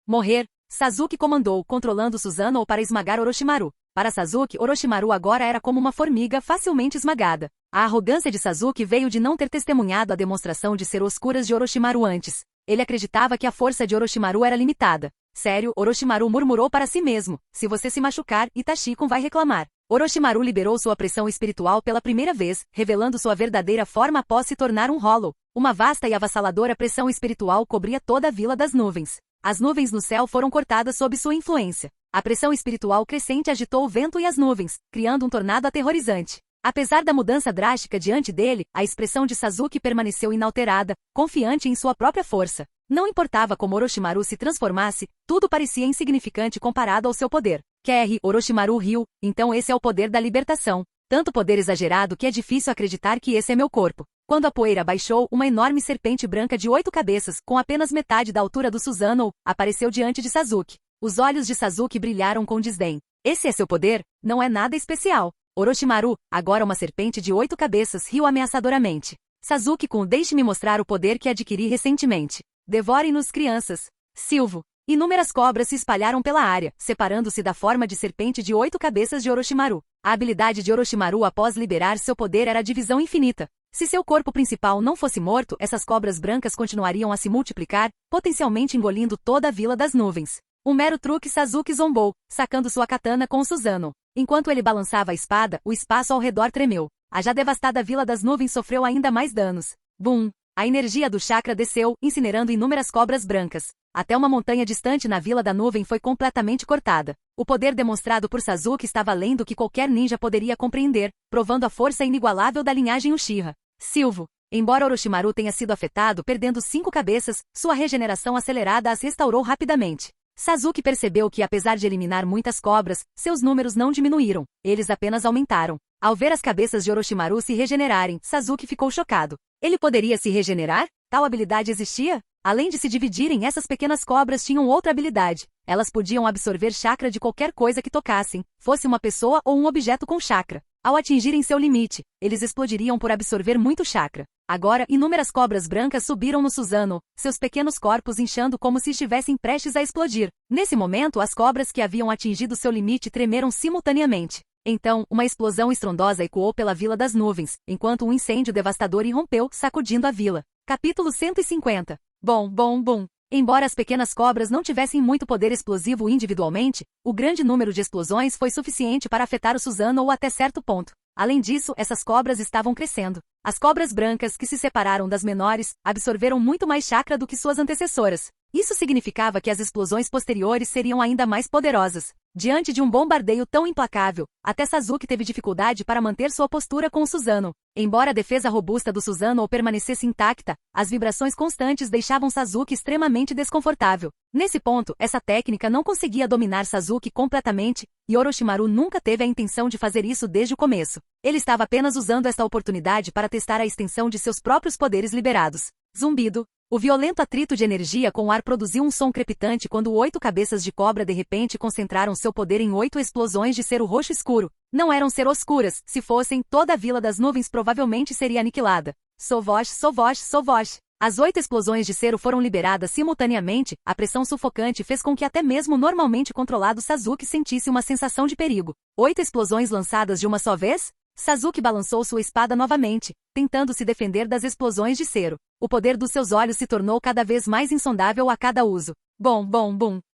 Morrer. Sasuke comandou, controlando Susanoo para esmagar Orochimaru. Para Sasuke, Orochimaru agora era como uma formiga facilmente esmagada. A arrogância de Sasuke veio de não ter testemunhado a demonstração de ser oscuras de Orochimaru antes. Ele acreditava que a força de Orochimaru era limitada. Sério, Orochimaru murmurou para si mesmo. Se você se machucar, Itachi-kun vai reclamar. Orochimaru liberou sua pressão espiritual pela primeira vez, revelando sua verdadeira forma após se tornar um Hollow. Uma vasta e avassaladora pressão espiritual cobria toda a Vila das Nuvens. As nuvens no céu foram cortadas sob sua influência. A pressão espiritual crescente agitou o vento e as nuvens, criando um tornado aterrorizante. Apesar da mudança drástica diante dele, a expressão de Sasuke permaneceu inalterada, confiante em sua própria força. Não importava como Orochimaru se transformasse, tudo parecia insignificante comparado ao seu poder. Orochimaru riu, então esse é o poder da libertação. Tanto poder exagerado que é difícil acreditar que esse é meu corpo. Quando a poeira baixou, uma enorme serpente branca de 8 cabeças, com apenas metade da altura do Susanoo, apareceu diante de Sasuke. Os olhos de Sasuke brilharam com desdém. Esse é seu poder? Não é nada especial. Orochimaru, agora uma serpente de 8 cabeças, riu ameaçadoramente. Sasuke-kun, deixe-me mostrar o poder que adquiri recentemente. Devorem-nos, crianças. Silvo. Inúmeras cobras se espalharam pela área, separando-se da forma de serpente de 8 cabeças de Orochimaru. A habilidade de Orochimaru após liberar seu poder era a divisão infinita. Se seu corpo principal não fosse morto, essas cobras brancas continuariam a se multiplicar, potencialmente engolindo toda a Vila das Nuvens. Um mero truque, Sasuke zombou, sacando sua katana com o Susanoo. Enquanto ele balançava a espada, o espaço ao redor tremeu. A já devastada Vila das Nuvens sofreu ainda mais danos. Bum! A energia do chakra desceu, incinerando inúmeras cobras brancas. Até uma montanha distante na Vila da Nuvem foi completamente cortada. O poder demonstrado por Sasuke estava além do que qualquer ninja poderia compreender, provando a força inigualável da linhagem Uchiha. Silvo. Embora Orochimaru tenha sido afetado perdendo 5 cabeças, sua regeneração acelerada as restaurou rapidamente. Sasuke percebeu que apesar de eliminar muitas cobras, seus números não diminuíram, eles apenas aumentaram. Ao ver as cabeças de Orochimaru se regenerarem, Sasuke ficou chocado. Ele poderia se regenerar? Tal habilidade existia? Além de se dividirem, essas pequenas cobras tinham outra habilidade. Elas podiam absorver chakra de qualquer coisa que tocassem, fosse uma pessoa ou um objeto com chakra. Ao atingirem seu limite, eles explodiriam por absorver muito chakra. Agora, inúmeras cobras brancas subiram no Susanoo, seus pequenos corpos inchando como se estivessem prestes a explodir. Nesse momento, as cobras que haviam atingido seu limite tremeram simultaneamente. Então, uma explosão estrondosa ecoou pela Vila das Nuvens, enquanto um incêndio devastador irrompeu, sacudindo a vila. Capítulo 150. Bom. Embora as pequenas cobras não tivessem muito poder explosivo individualmente, o grande número de explosões foi suficiente para afetar o Susanoo até certo ponto. Além disso, essas cobras estavam crescendo. As cobras brancas, que se separaram das menores, absorveram muito mais chakra do que suas antecessoras. Isso significava que as explosões posteriores seriam ainda mais poderosas. Diante de um bombardeio tão implacável, até Sasuke teve dificuldade para manter sua postura com o Susanoo. Embora a defesa robusta do Susanoo permanecesse intacta, as vibrações constantes deixavam Sasuke extremamente desconfortável. Nesse ponto, essa técnica não conseguia dominar Sasuke completamente, e Orochimaru nunca teve a intenção de fazer isso desde o começo. Ele estava apenas usando esta oportunidade para testar a extensão de seus próprios poderes liberados. Zumbido. O violento atrito de energia com o ar produziu um som crepitante quando 8 cabeças de cobra de repente concentraram seu poder em 8 explosões de cero roxo escuro. Não eram cero oscuras, se fossem, toda a Vila das Nuvens provavelmente seria aniquilada. Sovosh. As 8 explosões de cero foram liberadas simultaneamente, a pressão sufocante fez com que até mesmo normalmente controlado Sasuke sentisse uma sensação de perigo. 8 explosões lançadas de uma só vez? Sasuke balançou sua espada novamente, tentando se defender das explosões de cero. O poder dos seus olhos se tornou cada vez mais insondável a cada uso. Bom.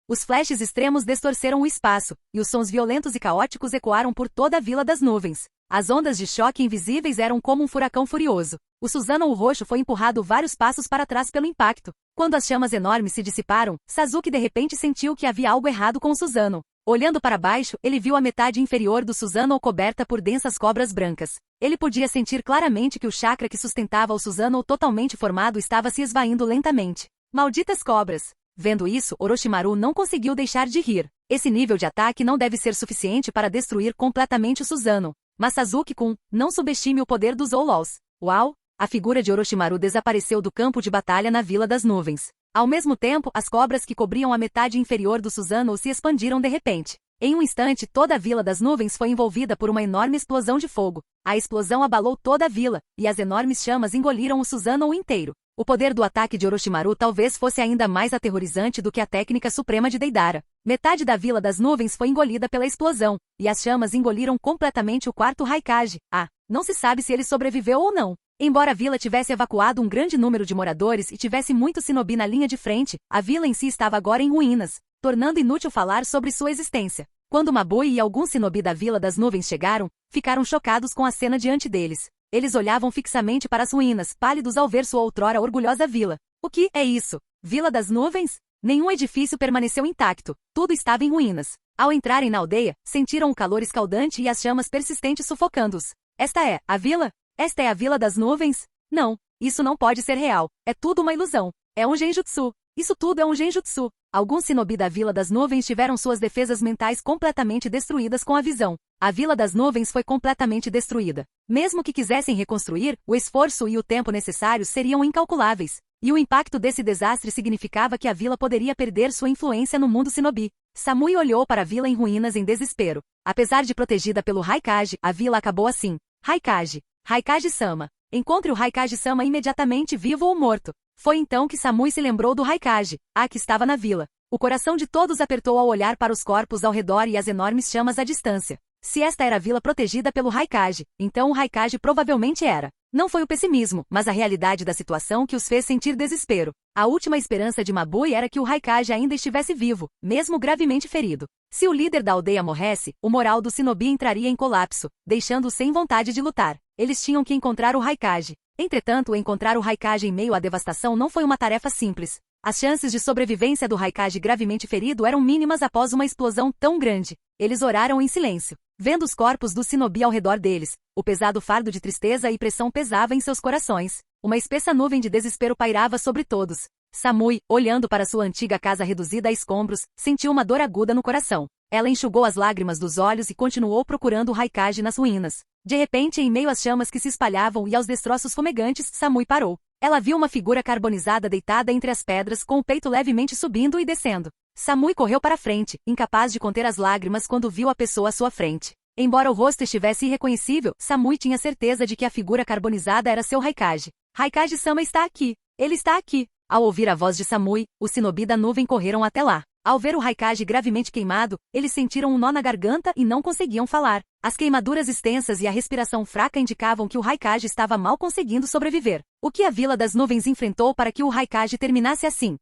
Os flashes extremos distorceram o espaço, e os sons violentos e caóticos ecoaram por toda a Vila das Nuvens. As ondas de choque invisíveis eram como um furacão furioso. O Susanoo roxo foi empurrado vários passos para trás pelo impacto. Quando as chamas enormes se dissiparam, Sasuke de repente sentiu que havia algo errado com o Susanoo. Olhando para baixo, ele viu a metade inferior do Susanoo coberta por densas cobras brancas. Ele podia sentir claramente que o chakra que sustentava o Susanoo totalmente formado estava se esvaindo lentamente. Malditas cobras! Vendo isso, Orochimaru não conseguiu deixar de rir. Esse nível de ataque não deve ser suficiente para destruir completamente o Susanoo. Mas Sasuke-kun, não subestime o poder dos Zoulols. Uau! A figura de Orochimaru desapareceu do campo de batalha na Vila das Nuvens. Ao mesmo tempo, as cobras que cobriam a metade inferior do Susanoo se expandiram de repente. Em um instante, toda a Vila das Nuvens foi envolvida por uma enorme explosão de fogo. A explosão abalou toda a vila, e as enormes chamas engoliram o Susanoo inteiro. O poder do ataque de Orochimaru talvez fosse ainda mais aterrorizante do que a técnica suprema de Deidara. Metade da Vila das Nuvens foi engolida pela explosão, e as chamas engoliram completamente o quarto Raikage. Não se sabe se ele sobreviveu ou não. Embora a vila tivesse evacuado um grande número de moradores e tivesse muito shinobi na linha de frente, a vila em si estava agora em ruínas, tornando inútil falar sobre sua existência. Quando Mabui e alguns shinobi da Vila das Nuvens chegaram, ficaram chocados com a cena diante deles. Eles olhavam fixamente para as ruínas, pálidos ao ver sua outrora orgulhosa vila. O que é isso? Vila das Nuvens? Nenhum edifício permaneceu intacto, tudo estava em ruínas. Ao entrarem na aldeia, sentiram o calor escaldante e as chamas persistentes sufocando-os. Esta é a vila? Esta é a Vila das Nuvens? Não, isso não pode ser real. É tudo uma ilusão. É um genjutsu. Isso tudo é um genjutsu. Alguns shinobi da Vila das Nuvens tiveram suas defesas mentais completamente destruídas com a visão. A Vila das Nuvens foi completamente destruída. Mesmo que quisessem reconstruir, o esforço e o tempo necessários seriam incalculáveis. E o impacto desse desastre significava que a vila poderia perder sua influência no mundo shinobi. Samui olhou para a vila em ruínas em desespero. Apesar de protegida pelo Raikage, a vila acabou assim. Raikage. Raikage-sama. Encontre o Raikage-sama imediatamente vivo ou morto. Foi então que Samui se lembrou do Raikage, que estava na vila. O coração de todos apertou ao olhar para os corpos ao redor e as enormes chamas à distância. Se esta era a vila protegida pelo Raikage, então o Raikage provavelmente era. Não foi o pessimismo, mas a realidade da situação que os fez sentir desespero. A última esperança de Mabui era que o Raikage ainda estivesse vivo, mesmo gravemente ferido. Se o líder da aldeia morresse, o moral do shinobi entraria em colapso, deixando-os sem vontade de lutar. Eles tinham que encontrar o Raikage. Entretanto, encontrar o Raikage em meio à devastação não foi uma tarefa simples. As chances de sobrevivência do Raikage gravemente ferido eram mínimas após uma explosão tão grande. Eles oraram em silêncio, vendo os corpos do shinobi ao redor deles. O pesado fardo de tristeza e pressão pesava em seus corações. Uma espessa nuvem de desespero pairava sobre todos. Samui, olhando para sua antiga casa reduzida a escombros, sentiu uma dor aguda no coração. Ela enxugou as lágrimas dos olhos e continuou procurando o Raikage nas ruínas. De repente, em meio às chamas que se espalhavam e aos destroços fumegantes, Samui parou. Ela viu uma figura carbonizada deitada entre as pedras, com o peito levemente subindo e descendo. Samui correu para frente, incapaz de conter as lágrimas quando viu a pessoa à sua frente. Embora o rosto estivesse irreconhecível, Samui tinha certeza de que a figura carbonizada era seu Raikage. Raikage-sama está aqui. Ele está aqui. Ao ouvir a voz de Samui, os shinobi da nuvem correram até lá. Ao ver o Raikage gravemente queimado, eles sentiram um nó na garganta e não conseguiam falar. As queimaduras extensas e a respiração fraca indicavam que o Raikage estava mal conseguindo sobreviver. O que a Vila das Nuvens enfrentou para que o Raikage terminasse assim?